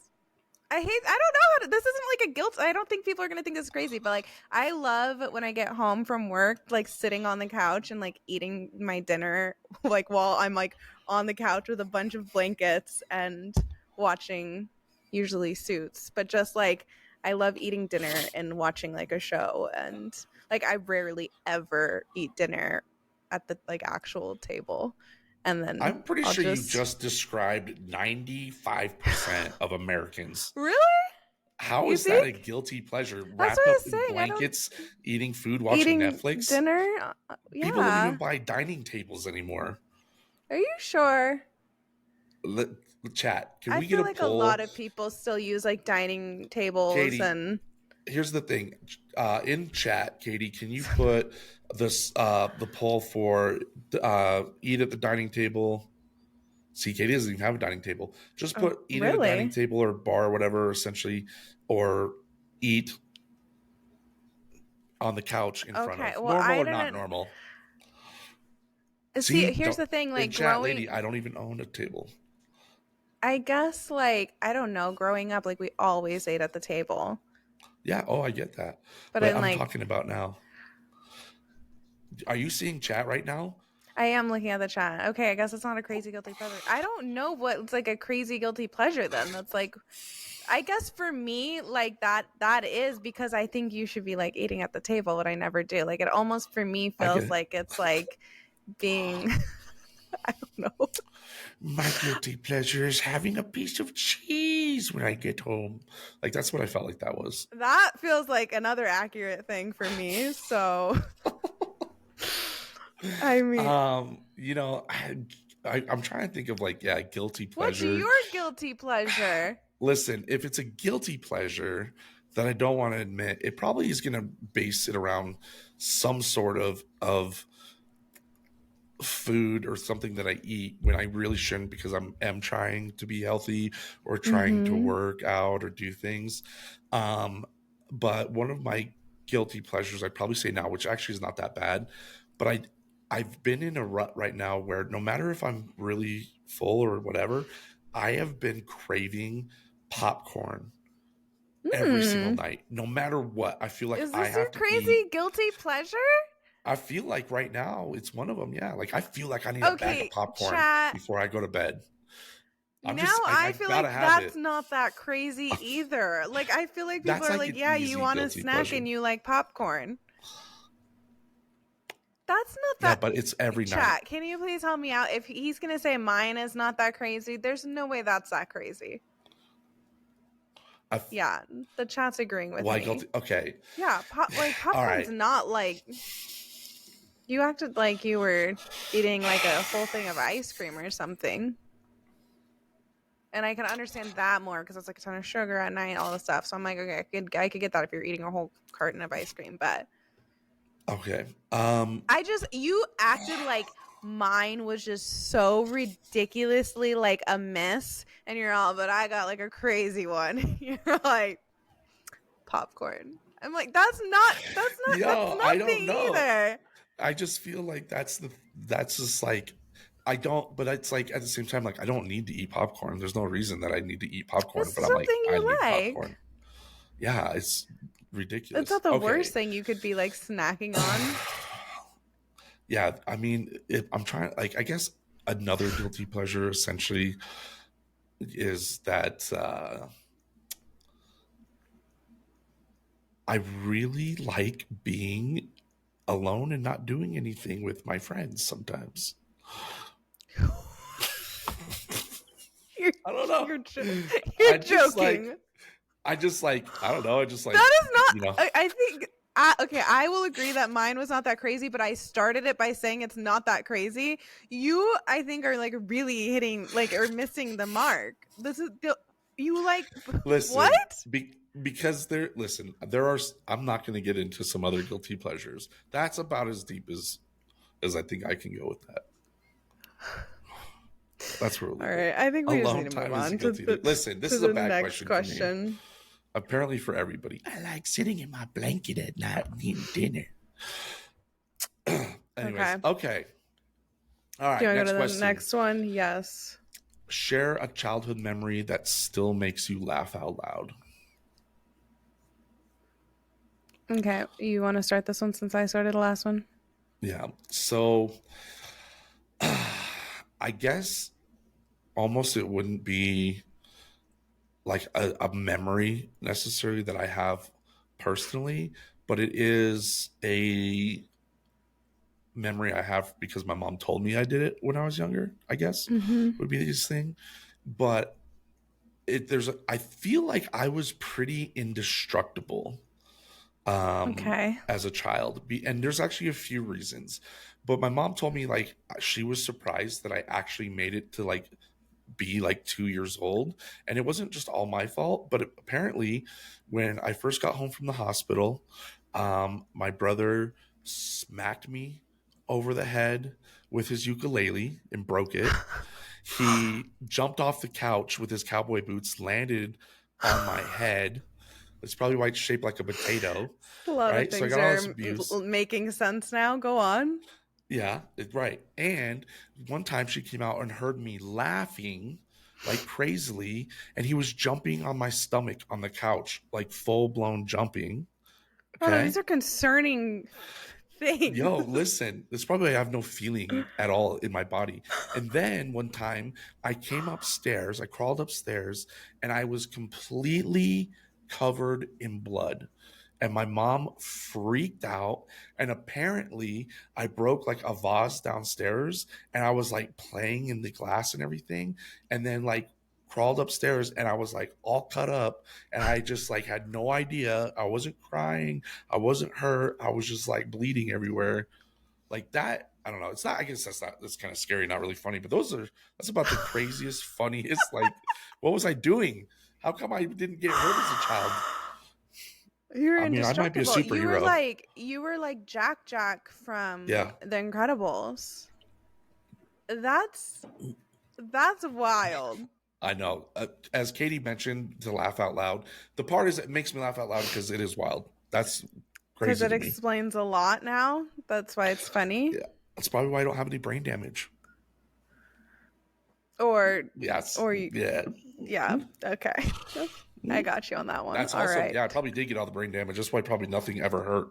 [SPEAKER 1] I don't know how to, this isn't like a guilt. I don't think people are going to think this is crazy, but like I love when I get home from work, like sitting on the couch and like eating my dinner, like while I'm like on the couch with a bunch of blankets and watching usually Suits, but just like I love eating dinner and watching like a show. And like I rarely ever eat dinner at the like actual table. And then
[SPEAKER 2] I'm pretty
[SPEAKER 1] I'll
[SPEAKER 2] sure you
[SPEAKER 1] just
[SPEAKER 2] just described 95% of Americans.
[SPEAKER 1] really?
[SPEAKER 2] How
[SPEAKER 1] You
[SPEAKER 2] is that a
[SPEAKER 1] think?
[SPEAKER 2] guilty pleasure?
[SPEAKER 1] That's what
[SPEAKER 2] Wrapped
[SPEAKER 1] I
[SPEAKER 2] up
[SPEAKER 1] was
[SPEAKER 2] in
[SPEAKER 1] saying. I don't
[SPEAKER 2] blankets, eating food, watching
[SPEAKER 1] eating
[SPEAKER 2] Netflix?
[SPEAKER 1] dinner.
[SPEAKER 2] People don't even
[SPEAKER 1] Yeah.
[SPEAKER 2] buy dining tables anymore.
[SPEAKER 1] Are you sure?
[SPEAKER 2] Let, chat, can
[SPEAKER 1] I
[SPEAKER 2] we get
[SPEAKER 1] feel
[SPEAKER 2] a
[SPEAKER 1] like a lot
[SPEAKER 2] poll?
[SPEAKER 1] of people still use like dining tables
[SPEAKER 2] Katie,
[SPEAKER 1] and
[SPEAKER 2] here's the thing. In chat, Katie, can you put this the poll for eat at the dining table? See, Katie doesn't even have a dining table. Just
[SPEAKER 1] oh,
[SPEAKER 2] put eat at a dining
[SPEAKER 1] really?
[SPEAKER 2] table or bar or whatever, essentially, or eat on the couch in front
[SPEAKER 1] Okay.
[SPEAKER 2] of
[SPEAKER 1] Well,
[SPEAKER 2] normal
[SPEAKER 1] I
[SPEAKER 2] or not
[SPEAKER 1] didn't
[SPEAKER 2] normal.
[SPEAKER 1] see.
[SPEAKER 2] See,
[SPEAKER 1] Here's
[SPEAKER 2] don't,
[SPEAKER 1] the thing.
[SPEAKER 2] in
[SPEAKER 1] Like
[SPEAKER 2] chat, lady,
[SPEAKER 1] growing,
[SPEAKER 2] I don't even own a table.
[SPEAKER 1] I guess like I don't know, growing up like we always ate at the table.
[SPEAKER 2] Yeah. Oh, I get that.
[SPEAKER 1] But
[SPEAKER 2] But
[SPEAKER 1] in
[SPEAKER 2] I'm
[SPEAKER 1] like
[SPEAKER 2] talking about now. Are you seeing chat right now?
[SPEAKER 1] I am looking at the chat. Okay, I guess it's not a crazy guilty pleasure. I don't know what's like a crazy guilty pleasure then. That's like I guess for me, like that is because I think you should be like eating at the table, but I never do. Like it almost for me
[SPEAKER 2] I get
[SPEAKER 1] feels
[SPEAKER 2] it.
[SPEAKER 1] like it's like being I don't know.
[SPEAKER 2] My guilty pleasure is having a piece of cheese when I get home. Like that's what I felt like that was.
[SPEAKER 1] That feels like another accurate thing for me. So I mean,
[SPEAKER 2] You know, I'm trying to think of like, yeah, guilty
[SPEAKER 1] what's
[SPEAKER 2] pleasure.
[SPEAKER 1] your guilty pleasure?
[SPEAKER 2] Listen, if it's a guilty pleasure that I don't want to admit, it probably is going to base it around some sort of food or something that I eat when I really shouldn't because am trying to be healthy or trying to
[SPEAKER 1] Mm-hmm.
[SPEAKER 2] work out or do things. Um, but one of my guilty pleasures, I'd probably say now, which actually is not that bad, but I've been in a rut right now where no matter if I'm really full or whatever, I have been craving popcorn every single
[SPEAKER 1] Hmm.
[SPEAKER 2] night, no matter what. I feel like
[SPEAKER 1] Is
[SPEAKER 2] I
[SPEAKER 1] this your
[SPEAKER 2] have to eat.
[SPEAKER 1] crazy guilty pleasure?
[SPEAKER 2] I feel like right now it's one of them. Yeah. Like I feel like I need a bag of
[SPEAKER 1] Okay,
[SPEAKER 2] popcorn
[SPEAKER 1] chat.
[SPEAKER 2] before I go to bed.
[SPEAKER 1] Now
[SPEAKER 2] I
[SPEAKER 1] I feel
[SPEAKER 2] gotta
[SPEAKER 1] like
[SPEAKER 2] have
[SPEAKER 1] that's
[SPEAKER 2] it.
[SPEAKER 1] not that crazy either. Like I feel like people
[SPEAKER 2] That's
[SPEAKER 1] are
[SPEAKER 2] like
[SPEAKER 1] like,
[SPEAKER 2] an
[SPEAKER 1] "Yeah, you
[SPEAKER 2] easy
[SPEAKER 1] want a
[SPEAKER 2] guilty
[SPEAKER 1] snack
[SPEAKER 2] pleasure.
[SPEAKER 1] and you like popcorn." That's not
[SPEAKER 2] Yeah,
[SPEAKER 1] that
[SPEAKER 2] but it's every night.
[SPEAKER 1] chat. Can you please help me out? If he's going to say mine is not that crazy, there's no way that's that crazy.
[SPEAKER 2] I
[SPEAKER 1] Yeah, the chat's agreeing with
[SPEAKER 2] why
[SPEAKER 1] me.
[SPEAKER 2] guilty? Okay.
[SPEAKER 1] Yeah, like
[SPEAKER 2] All
[SPEAKER 1] popcorn's
[SPEAKER 2] right.
[SPEAKER 1] not like you acted like you were eating like a full thing of ice cream or something. And I can understand that more because it's like a ton of sugar at night, all the stuff. So I'm like, okay, I could get that if you're eating a whole carton of ice cream. But
[SPEAKER 2] Okay.
[SPEAKER 1] you acted like mine was just so ridiculously like a miss. And you're all, but I got like a crazy one. You're like, popcorn. I'm like, that's
[SPEAKER 2] Yo, I don't
[SPEAKER 1] nothing
[SPEAKER 2] know.
[SPEAKER 1] either.
[SPEAKER 2] I just feel like that's just like I don't, but it's like at the same time, like I don't need to eat popcorn. There's no reason that I need to eat popcorn,
[SPEAKER 1] It's
[SPEAKER 2] but I'm like,
[SPEAKER 1] something
[SPEAKER 2] I
[SPEAKER 1] you
[SPEAKER 2] need
[SPEAKER 1] like.
[SPEAKER 2] popcorn. Yeah, it's
[SPEAKER 1] It's
[SPEAKER 2] ridiculous.
[SPEAKER 1] not the worst
[SPEAKER 2] Okay.
[SPEAKER 1] thing you could be like snacking on.
[SPEAKER 2] Yeah, I mean, I'm trying, like, I guess another guilty pleasure essentially is that I really like being alone and not doing anything with my friends sometimes.
[SPEAKER 1] you're
[SPEAKER 2] I don't know.
[SPEAKER 1] you're
[SPEAKER 2] I
[SPEAKER 1] you're
[SPEAKER 2] just like,
[SPEAKER 1] joking.
[SPEAKER 2] I don't know. I just like,
[SPEAKER 1] That is not.
[SPEAKER 2] you know,
[SPEAKER 1] I think. Okay, I will agree that mine was not that crazy, but I started it by saying it's not that crazy. You, I think, are like really hitting, like, or missing the mark. This is you like
[SPEAKER 2] listen,
[SPEAKER 1] what?
[SPEAKER 2] because listen, there are, I'm not going to get into some other guilty pleasures. That's about as deep as I think I can go with that. That's where we'll
[SPEAKER 1] All
[SPEAKER 2] leave it.
[SPEAKER 1] right, I think we just need
[SPEAKER 2] Alone
[SPEAKER 1] to move
[SPEAKER 2] time is a
[SPEAKER 1] on to
[SPEAKER 2] guilty. Listen, this
[SPEAKER 1] to
[SPEAKER 2] is a
[SPEAKER 1] the
[SPEAKER 2] bad
[SPEAKER 1] next
[SPEAKER 2] question for me.
[SPEAKER 1] question.
[SPEAKER 2] Apparently for everybody. I like sitting in my blanket at night and eating dinner. Anyways,
[SPEAKER 1] Okay,
[SPEAKER 2] okay. All
[SPEAKER 1] do you
[SPEAKER 2] right,
[SPEAKER 1] want to
[SPEAKER 2] next
[SPEAKER 1] go to the
[SPEAKER 2] question.
[SPEAKER 1] next one? Yes.
[SPEAKER 2] Share a childhood memory that still makes you laugh out loud.
[SPEAKER 1] Okay, you want to start this one since I started the last one?
[SPEAKER 2] Yeah. So I guess almost it wouldn't be like a memory necessarily that I have personally, but it is a memory I have because my mom told me I did it when I was younger, I guess
[SPEAKER 1] Mm-hmm.
[SPEAKER 2] would be this thing. But I feel like I was pretty indestructible
[SPEAKER 1] Okay.
[SPEAKER 2] as a child. And there's actually a few reasons. But my mom told me like she was surprised that I actually made it to like be like 2 years old. And it wasn't just all my fault, but apparently when I first got home from the hospital, my brother smacked me over the head with his ukulele and broke it. He jumped off the couch with his cowboy boots, landed on my head. That's probably why it's shaped like a potato,
[SPEAKER 1] A lot of
[SPEAKER 2] right? So I
[SPEAKER 1] things
[SPEAKER 2] got all this
[SPEAKER 1] are
[SPEAKER 2] abuse.
[SPEAKER 1] making sense now. Go on.
[SPEAKER 2] Yeah, right. And one time she came out and heard me laughing like crazily, and he was jumping on my stomach on the couch, like full blown jumping.
[SPEAKER 1] Rado,
[SPEAKER 2] Okay.
[SPEAKER 1] these are concerning things.
[SPEAKER 2] Yo, listen, this probably I have no feeling at all in my body. And then one time I came upstairs, I crawled upstairs, and I was completely covered in blood. And my mom freaked out. And apparently, I broke like a vase downstairs and I was like playing in the glass and everything. And then, like, crawled upstairs and I was like all cut up. And I just like had no idea. I wasn't crying. I wasn't hurt. I was just like bleeding everywhere. Like that. I don't know. It's not, I guess that's kind of scary, not really funny. But that's about the craziest, funniest. Like, what was I doing? How come I didn't get hurt as a child?
[SPEAKER 1] You're
[SPEAKER 2] I mean, I might be a
[SPEAKER 1] indestructible.
[SPEAKER 2] superhero.
[SPEAKER 1] You were like Jack from
[SPEAKER 2] Yeah,
[SPEAKER 1] The Incredibles. That's wild.
[SPEAKER 2] I know. As Katie mentioned, to laugh out loud, the part is it makes me laugh out loud because it is wild. That's
[SPEAKER 1] Because
[SPEAKER 2] crazy
[SPEAKER 1] it
[SPEAKER 2] to me.
[SPEAKER 1] explains a lot now. That's why it's funny.
[SPEAKER 2] Yeah, that's probably why I don't have any brain damage.
[SPEAKER 1] Or
[SPEAKER 2] Yes.
[SPEAKER 1] or you,
[SPEAKER 2] Yeah.
[SPEAKER 1] yeah. Okay. I got you on that one.
[SPEAKER 2] That's
[SPEAKER 1] All
[SPEAKER 2] also,
[SPEAKER 1] right.
[SPEAKER 2] yeah, I probably did get all the brain damage. That's why probably nothing ever hurt.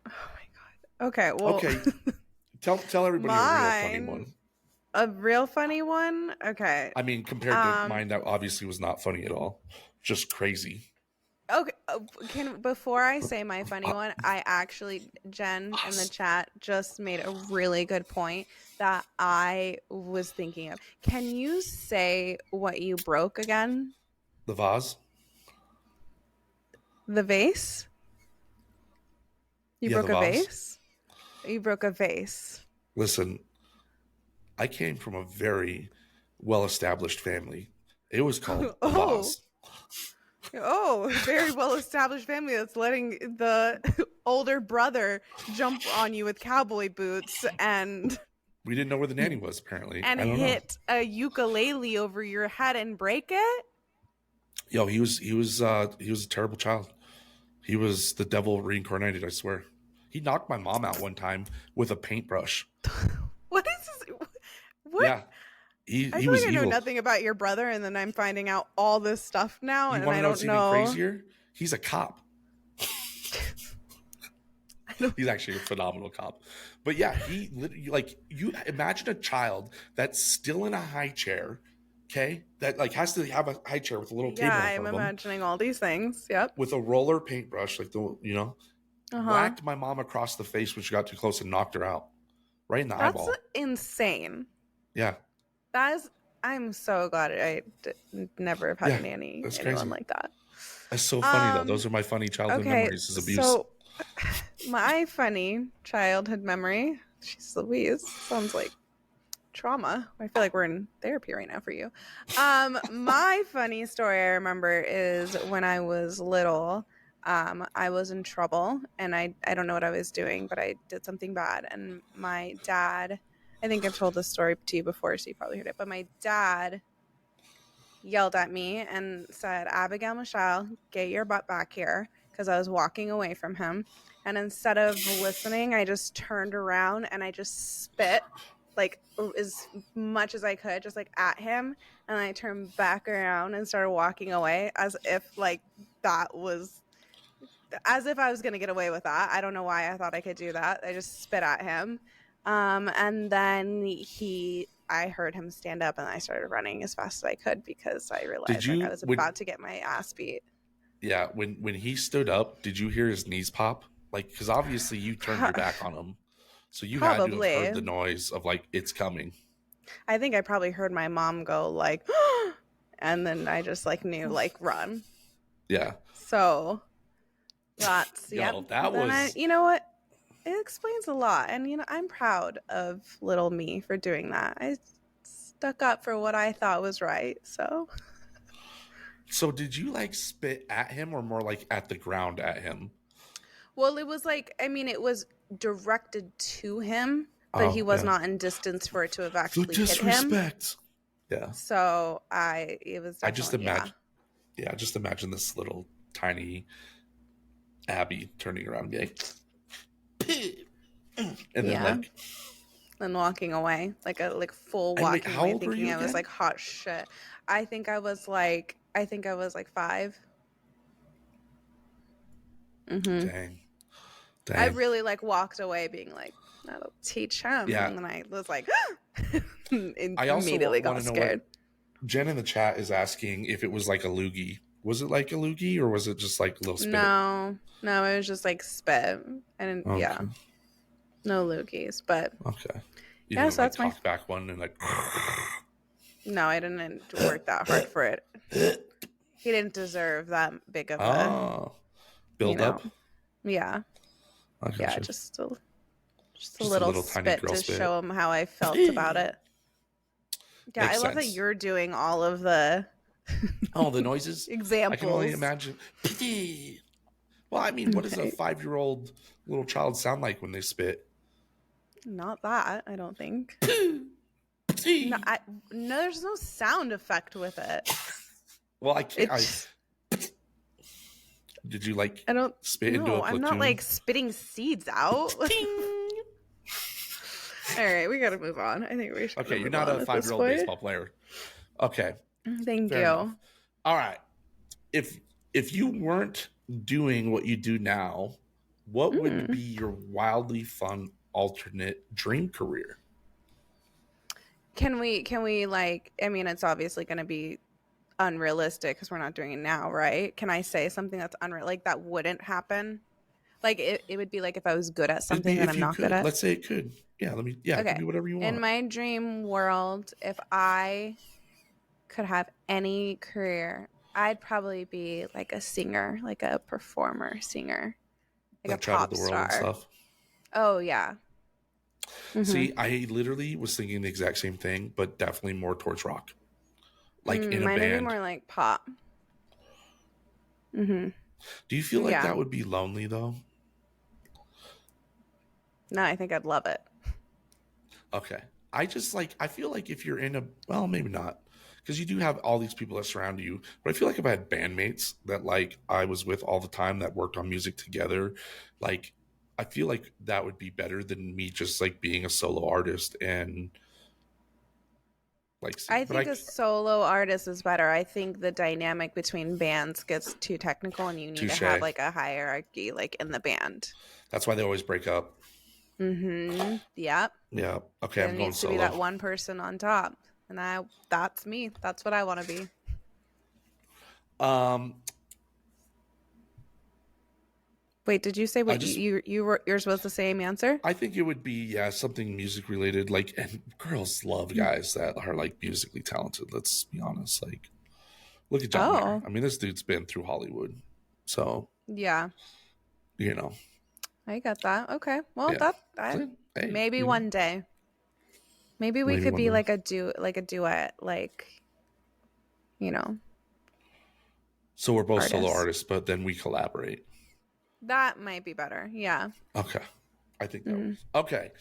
[SPEAKER 1] Oh my god. Okay. Well.
[SPEAKER 2] Okay. Tell everybody a real funny one.
[SPEAKER 1] A real funny one. Okay.
[SPEAKER 2] I mean, compared to mine, that obviously was not funny at all. Just crazy.
[SPEAKER 1] Okay. Before I say my funny one, I actually, Jen in the chat just made a really good point that I was thinking of. Can you say what you broke again?
[SPEAKER 2] The vase?
[SPEAKER 1] The vase? You
[SPEAKER 2] Yeah,
[SPEAKER 1] broke
[SPEAKER 2] the
[SPEAKER 1] a
[SPEAKER 2] vase.
[SPEAKER 1] vase? You broke a vase.
[SPEAKER 2] Listen, I came from a very well-established family. It was called a vase.
[SPEAKER 1] Oh, very well established family that's letting the older brother jump on you with cowboy boots and
[SPEAKER 2] We didn't know where the nanny was, apparently.
[SPEAKER 1] and
[SPEAKER 2] I don't know.
[SPEAKER 1] hit a ukulele over your head and break it.
[SPEAKER 2] Yo, he was a terrible child. He was the devil reincarnated, I swear. He knocked my mom out one time with a paintbrush.
[SPEAKER 1] What is this? What?
[SPEAKER 2] Yeah.
[SPEAKER 1] I
[SPEAKER 2] He
[SPEAKER 1] feel
[SPEAKER 2] was
[SPEAKER 1] like I know
[SPEAKER 2] evil.
[SPEAKER 1] nothing about your brother, and then I'm finding out all this stuff now,
[SPEAKER 2] You
[SPEAKER 1] and
[SPEAKER 2] want
[SPEAKER 1] I
[SPEAKER 2] to know
[SPEAKER 1] don't
[SPEAKER 2] what's even
[SPEAKER 1] know.
[SPEAKER 2] crazier? He's a cop. He's actually a phenomenal cop. But yeah, he literally, like, you imagine a child that's still in a high chair, okay? That like has to have a high chair with a little table
[SPEAKER 1] Yeah,
[SPEAKER 2] in
[SPEAKER 1] I'm
[SPEAKER 2] front of him,
[SPEAKER 1] imagining all these things. Yep.
[SPEAKER 2] with a roller paintbrush, like
[SPEAKER 1] Uh-huh.
[SPEAKER 2] whacked my mom across the face when she got too close and knocked her out. Right in the
[SPEAKER 1] That's
[SPEAKER 2] eyeball.
[SPEAKER 1] insane.
[SPEAKER 2] Yeah.
[SPEAKER 1] That is. I'm so glad I never have had
[SPEAKER 2] Yeah,
[SPEAKER 1] a nanny,
[SPEAKER 2] that's
[SPEAKER 1] anyone
[SPEAKER 2] crazy.
[SPEAKER 1] like that.
[SPEAKER 2] That's so funny though. Those are my funny childhood memories, is abuse.
[SPEAKER 1] So my funny childhood memory, jeez Louise, sounds like trauma. I feel like we're in therapy right now for you. My funny story I remember is when I was little, I was in trouble and I don't know what I was doing, but I did something bad. And my dad, I think I've told this story to you before, so you probably heard it, but my dad yelled at me and said, Abigail Michelle, get your butt back here, because I was walking away from him. And instead of listening, I just turned around and I just spit like as much as I could, just like at him. And I turned back around and started walking away as if like that was, as if I was going to get away with that. I don't know why I thought I could do that. I just spit at him. And then I heard him stand up and I started running as fast as I could because I realized like I was about to get my ass beat.
[SPEAKER 2] Yeah, when he stood up, did you hear his knees pop? Like, because obviously you turned your back on him, so you had to have heard the noise of like it's coming.
[SPEAKER 1] I think I probably heard my mom go like, and then I just like knew like run.
[SPEAKER 2] Yeah.
[SPEAKER 1] So that's
[SPEAKER 2] that was.
[SPEAKER 1] You know what? It explains a lot, and you know I'm proud of little me for doing that. I stuck up for what I thought was right.
[SPEAKER 2] So did you like spit at him or more like at the ground at him?
[SPEAKER 1] Well, it was like, I mean, it was directed to him, but he was not in distance for it to have actually hit him.
[SPEAKER 2] Disrespect. Yeah.
[SPEAKER 1] So it was.
[SPEAKER 2] I just imagine. Yeah, just imagine this little tiny Abby turning around, and then like
[SPEAKER 1] and walking away, like full
[SPEAKER 2] And wait,
[SPEAKER 1] walking
[SPEAKER 2] how
[SPEAKER 1] away,
[SPEAKER 2] old were
[SPEAKER 1] thinking
[SPEAKER 2] you
[SPEAKER 1] I was
[SPEAKER 2] again?
[SPEAKER 1] like hot shit. I think I was like 5. Mm-hmm.
[SPEAKER 2] Dang.
[SPEAKER 1] I
[SPEAKER 2] Dang.
[SPEAKER 1] really like walked away being like, that'll teach him.
[SPEAKER 2] Yeah.
[SPEAKER 1] And then I was like,
[SPEAKER 2] I also
[SPEAKER 1] immediately
[SPEAKER 2] want
[SPEAKER 1] got
[SPEAKER 2] to know what
[SPEAKER 1] scared.
[SPEAKER 2] Jen in the chat is asking if it was like a loogie. Was it like a loogie or was it just like a little spit?
[SPEAKER 1] No, no, it was just like spit. I didn't, yeah,
[SPEAKER 2] Okay.
[SPEAKER 1] no loogies. But
[SPEAKER 2] Okay. You
[SPEAKER 1] yeah,
[SPEAKER 2] didn't
[SPEAKER 1] so
[SPEAKER 2] like
[SPEAKER 1] that's my,
[SPEAKER 2] talk back one and like.
[SPEAKER 1] no, I didn't work that hard for it. He didn't deserve that big of a,
[SPEAKER 2] Oh,
[SPEAKER 1] you
[SPEAKER 2] build
[SPEAKER 1] know,
[SPEAKER 2] up.
[SPEAKER 1] yeah,
[SPEAKER 2] I
[SPEAKER 1] yeah,
[SPEAKER 2] gotcha.
[SPEAKER 1] just a
[SPEAKER 2] Just a
[SPEAKER 1] little
[SPEAKER 2] little tiny
[SPEAKER 1] spit
[SPEAKER 2] girl
[SPEAKER 1] to
[SPEAKER 2] spit.
[SPEAKER 1] show him how I felt about it. Yeah, I
[SPEAKER 2] Makes
[SPEAKER 1] love that
[SPEAKER 2] sense.
[SPEAKER 1] you're doing all of the
[SPEAKER 2] Oh, the noises. I can only
[SPEAKER 1] examples.
[SPEAKER 2] imagine. Well, I mean, what does a
[SPEAKER 1] Okay.
[SPEAKER 2] 5-year-old little child sound like when they spit?
[SPEAKER 1] Not that, I don't think. No, no, there's no sound effect with it.
[SPEAKER 2] Well, I can't.
[SPEAKER 1] It's
[SPEAKER 2] Did you like
[SPEAKER 1] I don't
[SPEAKER 2] spit into a
[SPEAKER 1] no, I'm not
[SPEAKER 2] platoon?
[SPEAKER 1] like spitting seeds out. All right, we got to move on. I think we should
[SPEAKER 2] Okay, you're
[SPEAKER 1] move
[SPEAKER 2] not
[SPEAKER 1] on
[SPEAKER 2] a
[SPEAKER 1] at this
[SPEAKER 2] 5-year-old
[SPEAKER 1] point.
[SPEAKER 2] baseball player. Okay,
[SPEAKER 1] Thank
[SPEAKER 2] fair enough.
[SPEAKER 1] you.
[SPEAKER 2] All right. If you weren't doing what you do now, what would be your wildly fun alternate dream career?
[SPEAKER 1] Can we like, I mean, it's obviously going to be unrealistic because we're not doing it now, right? Can I say something that's unreal, like that wouldn't happen? Like it would be like if I was good at
[SPEAKER 2] It'd be
[SPEAKER 1] something that
[SPEAKER 2] if
[SPEAKER 1] I'm
[SPEAKER 2] you
[SPEAKER 1] not good
[SPEAKER 2] could.
[SPEAKER 1] at.
[SPEAKER 2] Let's say it could. Yeah, it could
[SPEAKER 1] Okay.
[SPEAKER 2] be whatever you
[SPEAKER 1] In
[SPEAKER 2] want.
[SPEAKER 1] my dream world, if I could have any career, I'd probably be like a singer, like a performer, singer, like a
[SPEAKER 2] Like traveled
[SPEAKER 1] pop
[SPEAKER 2] the world and
[SPEAKER 1] star.
[SPEAKER 2] stuff.
[SPEAKER 1] Oh yeah.
[SPEAKER 2] See, I literally was thinking the exact same thing, but definitely more towards rock. Like in a
[SPEAKER 1] Mine would be
[SPEAKER 2] band.
[SPEAKER 1] more like pop.
[SPEAKER 2] Do you feel like
[SPEAKER 1] Yeah.
[SPEAKER 2] that would be lonely though?
[SPEAKER 1] No, I think I'd love it.
[SPEAKER 2] Okay. I feel like if you're in a, well, maybe not, because you do have all these people that surround you. But I feel like if I had bandmates that like I was with all the time that worked on music together, like I feel like that would be better than me just like being a solo artist and like
[SPEAKER 1] I
[SPEAKER 2] sing. But
[SPEAKER 1] think a solo artist is better. I think the dynamic between bands gets too technical and you need to have
[SPEAKER 2] touche.
[SPEAKER 1] like a hierarchy like in the band.
[SPEAKER 2] That's why they always break up.
[SPEAKER 1] Yep.
[SPEAKER 2] Yeah. Okay,
[SPEAKER 1] There
[SPEAKER 2] I'm going
[SPEAKER 1] needs to be
[SPEAKER 2] solo.
[SPEAKER 1] that one person on top. And that's me. That's what I want to be.
[SPEAKER 2] Um,
[SPEAKER 1] Wait, did you say
[SPEAKER 2] I
[SPEAKER 1] what
[SPEAKER 2] just
[SPEAKER 1] yours was the same answer?
[SPEAKER 2] I think it would be something music related. Like, and girls love guys that are like musically talented. Let's be honest. Like, look at John Mayer.
[SPEAKER 1] Oh,
[SPEAKER 2] I mean, this dude's been through Hollywood, so
[SPEAKER 1] yeah.
[SPEAKER 2] you know,
[SPEAKER 1] I get that. Okay. Well,
[SPEAKER 2] yeah. Hey,
[SPEAKER 1] maybe
[SPEAKER 2] you know,
[SPEAKER 1] one day. Maybe we
[SPEAKER 2] maybe
[SPEAKER 1] could
[SPEAKER 2] one
[SPEAKER 1] be
[SPEAKER 2] day.
[SPEAKER 1] like a duet, like, you know,
[SPEAKER 2] So we're both solo
[SPEAKER 1] artists.
[SPEAKER 2] artists, but then we collaborate.
[SPEAKER 1] That might be better. Yeah.
[SPEAKER 2] Okay, I think that works. Okay.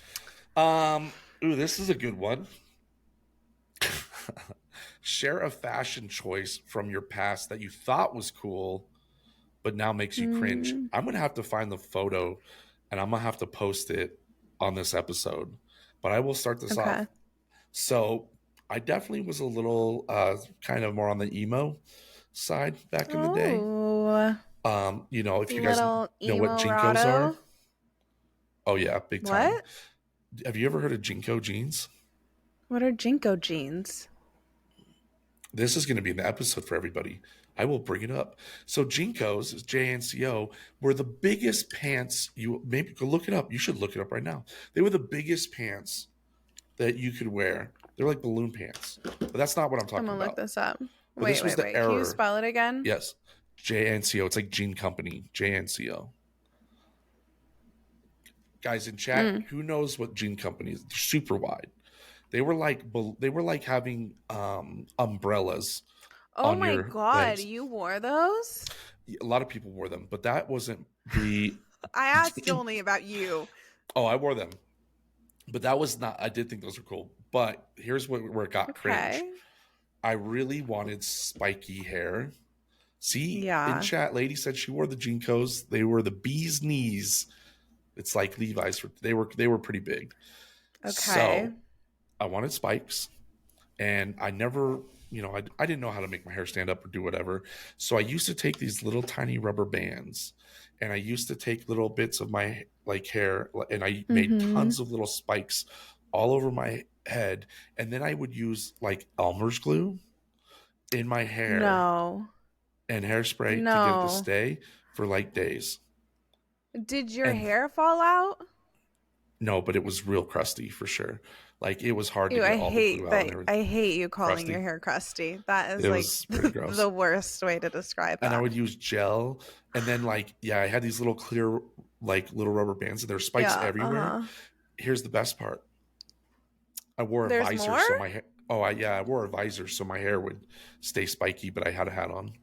[SPEAKER 2] Ooh, this is a good one. Share a fashion choice from your past that you thought was cool, but now makes you cringe.
[SPEAKER 1] Mm,
[SPEAKER 2] I'm gonna have to find the photo, and I'm gonna have to post it on this episode. But I will start this off.
[SPEAKER 1] okay.
[SPEAKER 2] So I definitely was a little kind of more on the emo side back in the day.
[SPEAKER 1] Oh,
[SPEAKER 2] If you guys
[SPEAKER 1] little
[SPEAKER 2] know what
[SPEAKER 1] emo
[SPEAKER 2] Jinkos are,
[SPEAKER 1] Rado.
[SPEAKER 2] oh yeah, big time.
[SPEAKER 1] What?
[SPEAKER 2] Have you ever heard of Jinko jeans?
[SPEAKER 1] What are Jinko jeans?
[SPEAKER 2] This is going to be in the episode for everybody. I will bring it up. So Jinkos, JNCO, were the biggest pants. You maybe go look it up. You should look it up right now. They were the biggest pants that you could wear. They're like balloon pants, but that's not what I'm
[SPEAKER 1] I'm
[SPEAKER 2] talking
[SPEAKER 1] gonna look
[SPEAKER 2] about.
[SPEAKER 1] this up.
[SPEAKER 2] But this
[SPEAKER 1] Wait,
[SPEAKER 2] was
[SPEAKER 1] wait,
[SPEAKER 2] the
[SPEAKER 1] wait. Can you
[SPEAKER 2] error.
[SPEAKER 1] spell it again?
[SPEAKER 2] Yes, JNCO. It's like Jean Company. JNCO. Guys in chat, who knows what Jean Company is? They're super wide. They were like having umbrellas
[SPEAKER 1] Oh
[SPEAKER 2] on
[SPEAKER 1] my
[SPEAKER 2] your
[SPEAKER 1] God,
[SPEAKER 2] legs.
[SPEAKER 1] you wore those?
[SPEAKER 2] A lot of people wore them, but that wasn't the.
[SPEAKER 1] I asked only about you.
[SPEAKER 2] Oh, I wore them, but that was not. I did think those were cool, but here's where it got cringe.
[SPEAKER 1] Okay.
[SPEAKER 2] I really wanted spiky hair. See, in
[SPEAKER 1] Yeah.
[SPEAKER 2] chat, lady said she wore the Jinkos. They were the bee's knees. It's like Levi's. They were pretty big.
[SPEAKER 1] Okay.
[SPEAKER 2] So I wanted spikes, and I never, I didn't know how to make my hair stand up or do whatever. So I used to take these little tiny rubber bands, and I used to take little bits of my like hair, and I made
[SPEAKER 1] Mm-hmm.
[SPEAKER 2] tons of little spikes all over my head, and then I would use like Elmer's glue in my hair
[SPEAKER 1] No.
[SPEAKER 2] and hairspray to get it to
[SPEAKER 1] No.
[SPEAKER 2] stay for like days.
[SPEAKER 1] Did your
[SPEAKER 2] And
[SPEAKER 1] hair fall out?
[SPEAKER 2] no, but it was real crusty for sure. Like it was hard to
[SPEAKER 1] Ew,
[SPEAKER 2] get
[SPEAKER 1] I
[SPEAKER 2] all the glue
[SPEAKER 1] hate
[SPEAKER 2] out and
[SPEAKER 1] that.
[SPEAKER 2] everything.
[SPEAKER 1] I hate you calling your
[SPEAKER 2] Crusty.
[SPEAKER 1] hair crusty. That is
[SPEAKER 2] It
[SPEAKER 1] like
[SPEAKER 2] was pretty
[SPEAKER 1] the
[SPEAKER 2] gross.
[SPEAKER 1] worst way to describe
[SPEAKER 2] And I
[SPEAKER 1] that.
[SPEAKER 2] would use gel, and then like yeah, I had these little clear like little rubber bands, and there's spikes
[SPEAKER 1] Yeah,
[SPEAKER 2] everywhere.
[SPEAKER 1] uh-huh.
[SPEAKER 2] Here's the best part: I wore a
[SPEAKER 1] There's
[SPEAKER 2] visor,
[SPEAKER 1] more?
[SPEAKER 2] so my hair. Oh, I wore a visor so my hair would stay spiky, but I had a hat on.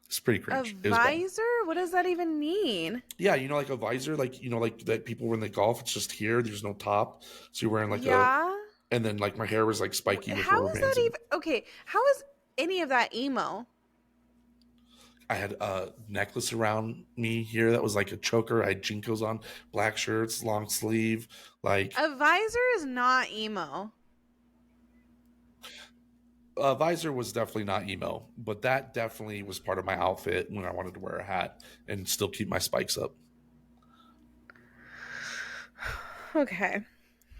[SPEAKER 2] It's pretty
[SPEAKER 1] A
[SPEAKER 2] cringe. It was bad.
[SPEAKER 1] visor? What does that even mean?
[SPEAKER 2] Yeah, like a visor, like like that people when they golf, it's just here. There's no top, so you're wearing like a.
[SPEAKER 1] Yeah.
[SPEAKER 2] And then like my hair was like spiky with
[SPEAKER 1] How
[SPEAKER 2] rubber
[SPEAKER 1] is
[SPEAKER 2] bands,
[SPEAKER 1] that
[SPEAKER 2] and
[SPEAKER 1] even okay? How is any of that emo?
[SPEAKER 2] I had a necklace around me here that was like a choker. I had jinkos on, black shirts, long sleeve. Like
[SPEAKER 1] A visor is not emo.
[SPEAKER 2] a visor was definitely not emo, but that definitely was part of my outfit when I wanted to wear a hat and still keep my spikes up.
[SPEAKER 1] Okay.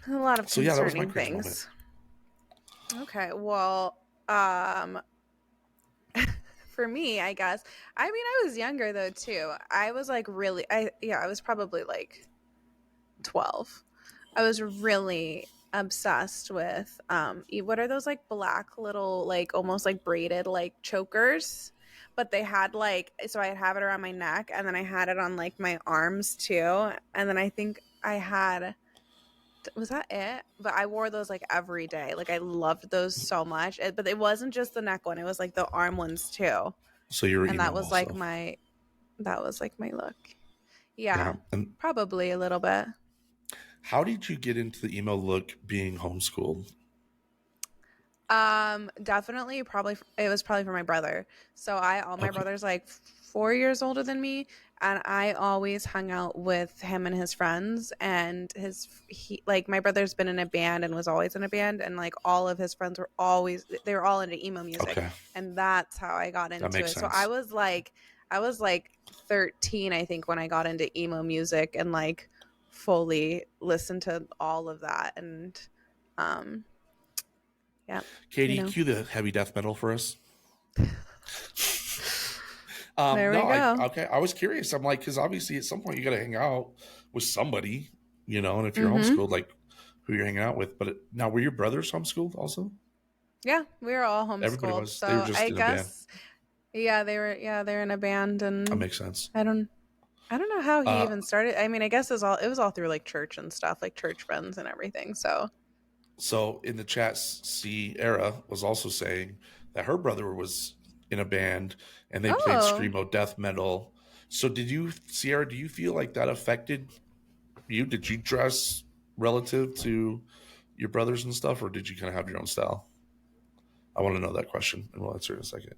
[SPEAKER 1] A lot of
[SPEAKER 2] So yeah, that was my
[SPEAKER 1] concerning
[SPEAKER 2] cringe moment.
[SPEAKER 1] things. Okay. Well, for me, I guess. I mean, I was younger though too. I was like really I was probably like 12. I was really obsessed with what are those like black little like almost like braided like chokers, but they had like so I'd have it around my neck and then I had it on like my arms too, and then I think I had was that it? But I wore those like every day. Like I loved those so much. But it wasn't just the neck one, it was like the arm ones too.
[SPEAKER 2] So you were
[SPEAKER 1] And that
[SPEAKER 2] emo
[SPEAKER 1] was like
[SPEAKER 2] also.
[SPEAKER 1] my look. Yeah,
[SPEAKER 2] Yeah. And
[SPEAKER 1] probably a little bit.
[SPEAKER 2] how did you get into the emo look being homeschooled?
[SPEAKER 1] Definitely probably it was probably for my brother. So I all my
[SPEAKER 2] Okay.
[SPEAKER 1] brother's like 4 years older than me, and I always hung out with him and his friends, and he like my brother's been in a band and was always in a band, and like all of his friends were always they were all into emo music,
[SPEAKER 2] Okay.
[SPEAKER 1] and that's how I got
[SPEAKER 2] That
[SPEAKER 1] into
[SPEAKER 2] makes
[SPEAKER 1] it. So
[SPEAKER 2] sense.
[SPEAKER 1] I was like 13 I think when I got into emo music and like fully listened to all of that, and um yeah, you
[SPEAKER 2] Katie,
[SPEAKER 1] know.
[SPEAKER 2] cue the heavy death metal for us.
[SPEAKER 1] There
[SPEAKER 2] No,
[SPEAKER 1] we go.
[SPEAKER 2] I was curious. I'm like, because obviously at some point you got to hang out with somebody, and if you're
[SPEAKER 1] Mm-hmm.
[SPEAKER 2] homeschooled, like who you're hanging out with. But now, were your brothers homeschooled also?
[SPEAKER 1] Yeah, we were all
[SPEAKER 2] Everybody
[SPEAKER 1] homeschooled.
[SPEAKER 2] was. They were
[SPEAKER 1] So
[SPEAKER 2] just
[SPEAKER 1] I
[SPEAKER 2] in a band.
[SPEAKER 1] guess yeah, they're in a band,
[SPEAKER 2] That
[SPEAKER 1] and
[SPEAKER 2] makes sense.
[SPEAKER 1] I don't know how he
[SPEAKER 2] Uh,
[SPEAKER 1] even started. I mean, I guess it was all through like church and stuff, like church friends and everything. So
[SPEAKER 2] so in the chat, Sierra was also saying that her brother was in a band and they played
[SPEAKER 1] oh,
[SPEAKER 2] screamo death metal. So did you, Sierra? Do you feel like that affected you? Did you dress relative to your brothers and stuff, or did you kind of have your own style? I want to know that question, and we'll answer in a second.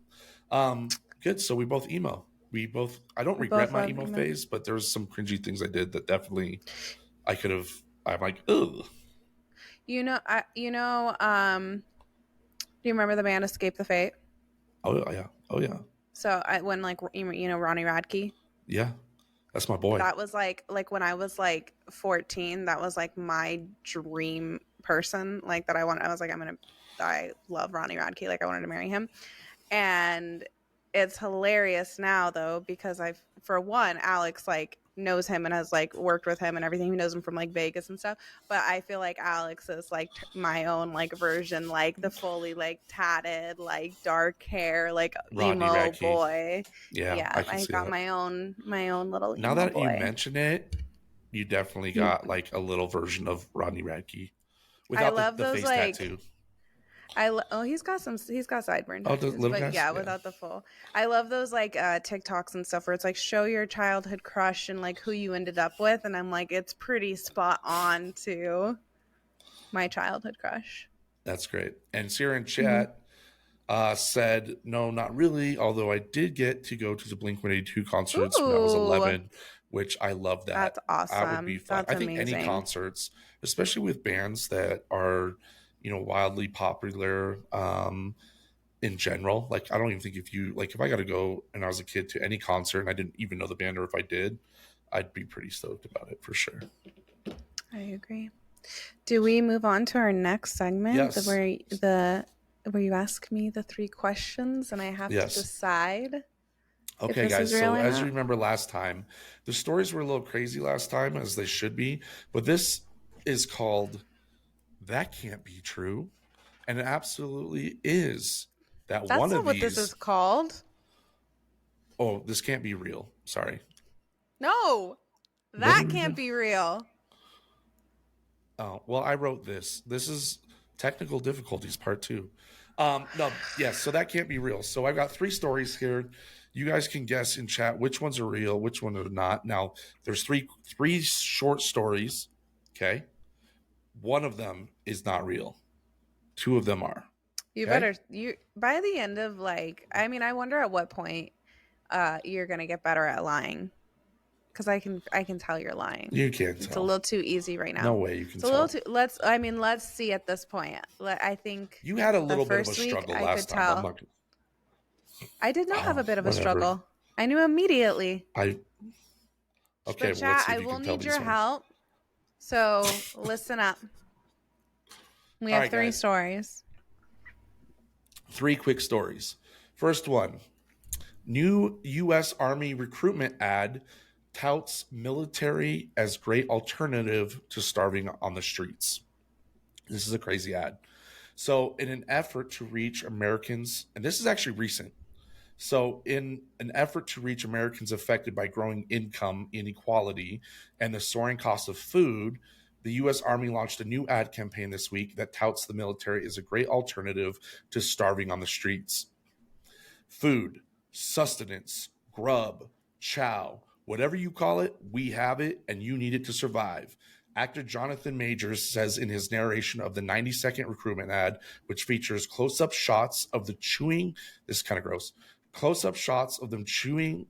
[SPEAKER 2] Good. So we both emo. We both. I don't
[SPEAKER 1] we
[SPEAKER 2] regret
[SPEAKER 1] both
[SPEAKER 2] my
[SPEAKER 1] love
[SPEAKER 2] emo
[SPEAKER 1] emo.
[SPEAKER 2] phase, but there's some cringy things I did that definitely I could have. I'm like, ugh.
[SPEAKER 1] Do you remember the band Escape the Fate?
[SPEAKER 2] Oh yeah. Oh yeah.
[SPEAKER 1] So I when like Ronnie Radke.
[SPEAKER 2] Yeah. That's my boy.
[SPEAKER 1] That was like when I was like 14, that was like my dream person like that I was like I love Ronnie Radke, like I wanted to marry him. And it's hilarious now though because I've for one Alex like knows him and has like worked with him and everything. He knows him from like Vegas and stuff, but I feel like Alex is like my own like version, like the fully like tatted like dark hair like
[SPEAKER 2] Rodney
[SPEAKER 1] emo
[SPEAKER 2] Radke.
[SPEAKER 1] boy.
[SPEAKER 2] Yeah,
[SPEAKER 1] Yeah,
[SPEAKER 2] I can
[SPEAKER 1] I
[SPEAKER 2] see
[SPEAKER 1] got
[SPEAKER 2] that.
[SPEAKER 1] my own little
[SPEAKER 2] Now
[SPEAKER 1] emo
[SPEAKER 2] that you
[SPEAKER 1] boy.
[SPEAKER 2] mention it, you definitely got like a little version of Rodney Radke
[SPEAKER 1] I
[SPEAKER 2] without
[SPEAKER 1] love
[SPEAKER 2] the
[SPEAKER 1] those
[SPEAKER 2] face
[SPEAKER 1] like
[SPEAKER 2] tattoo.
[SPEAKER 1] he's got sideburn
[SPEAKER 2] Oh, the
[SPEAKER 1] tattoos,
[SPEAKER 2] little
[SPEAKER 1] but
[SPEAKER 2] guys.
[SPEAKER 1] yeah,
[SPEAKER 2] Yeah,
[SPEAKER 1] without the full. I love those like TikToks and stuff where it's like show your childhood crush and like who you ended up with, and I'm like it's pretty spot on to my childhood crush.
[SPEAKER 2] that's great. And Sierra in
[SPEAKER 1] Mm-hmm.
[SPEAKER 2] chat said, no, not really. Although I did get to go to the Blink 182 concerts when I was
[SPEAKER 1] Ooh,
[SPEAKER 2] 11. which I love that.
[SPEAKER 1] That's
[SPEAKER 2] That would be
[SPEAKER 1] awesome.
[SPEAKER 2] fun.
[SPEAKER 1] That's
[SPEAKER 2] I think any
[SPEAKER 1] amazing.
[SPEAKER 2] concerts, especially with bands that are, wildly popular, in general. Like, I don't even think if I got to go and I was a kid to any concert and I didn't even know the band, or if I did, I'd be pretty stoked about it for sure.
[SPEAKER 1] I agree. Do we move on to our next segment
[SPEAKER 2] Yes.
[SPEAKER 1] where you ask me the 3 questions and I have to
[SPEAKER 2] Yes.
[SPEAKER 1] decide if
[SPEAKER 2] Okay,
[SPEAKER 1] this
[SPEAKER 2] guys.
[SPEAKER 1] is real
[SPEAKER 2] So
[SPEAKER 1] or
[SPEAKER 2] as you
[SPEAKER 1] not?
[SPEAKER 2] remember last time, the stories were a little crazy last time, as they should be. But this is called That Can't Be True. And it absolutely is. That one
[SPEAKER 1] That's not
[SPEAKER 2] of
[SPEAKER 1] what this is
[SPEAKER 2] these,
[SPEAKER 1] called.
[SPEAKER 2] oh, this can't be real. Sorry.
[SPEAKER 1] No.
[SPEAKER 2] What
[SPEAKER 1] That
[SPEAKER 2] did we do?
[SPEAKER 1] can't be real.
[SPEAKER 2] Oh, well, I wrote this. This is technical difficulties part 2. No, yes, so that can't be real. So I've got 3 stories here. You guys can guess in chat which ones are real, which one are not. Now, there's three short stories. Okay, one of them is not real. 2 of them are.
[SPEAKER 1] You
[SPEAKER 2] Okay,
[SPEAKER 1] better you by the end of I wonder at what point you're going to get better at lying cuz I can tell you're lying.
[SPEAKER 2] you can't
[SPEAKER 1] It's a
[SPEAKER 2] tell.
[SPEAKER 1] little too easy right
[SPEAKER 2] No
[SPEAKER 1] now.
[SPEAKER 2] way you can
[SPEAKER 1] It's a little
[SPEAKER 2] tell.
[SPEAKER 1] too let's see at this point. I think
[SPEAKER 2] You had a
[SPEAKER 1] the
[SPEAKER 2] little bit of a
[SPEAKER 1] first week
[SPEAKER 2] struggle
[SPEAKER 1] I could
[SPEAKER 2] last time. I'm
[SPEAKER 1] tell.
[SPEAKER 2] not.
[SPEAKER 1] I did not have
[SPEAKER 2] Oh,
[SPEAKER 1] a bit of a
[SPEAKER 2] whatever.
[SPEAKER 1] struggle. I knew immediately.
[SPEAKER 2] I Okay.
[SPEAKER 1] But
[SPEAKER 2] Well, let's
[SPEAKER 1] chat,
[SPEAKER 2] see
[SPEAKER 1] I
[SPEAKER 2] if you
[SPEAKER 1] will
[SPEAKER 2] can tell
[SPEAKER 1] need
[SPEAKER 2] these
[SPEAKER 1] your
[SPEAKER 2] ones.
[SPEAKER 1] help. So, listen up. We
[SPEAKER 2] All
[SPEAKER 1] have
[SPEAKER 2] right,
[SPEAKER 1] 3
[SPEAKER 2] guys.
[SPEAKER 1] stories.
[SPEAKER 2] 3 quick stories. First one. New U.S. Army recruitment ad touts military as great alternative to starving on the streets. This is a crazy ad. So, in an effort to reach Americans, and this is actually recent. So, in an effort to reach Americans affected by growing income inequality and the soaring cost of food, the U.S. Army launched a new ad campaign this week that touts the military as a great alternative to starving on the streets. Food, sustenance, grub, chow, whatever you call it, we have it and you need it to survive. Actor Jonathan Majors says in his narration of the 90-second recruitment ad, which features close-up shots of the chewing, this is kind of gross, close-up shots of them chewing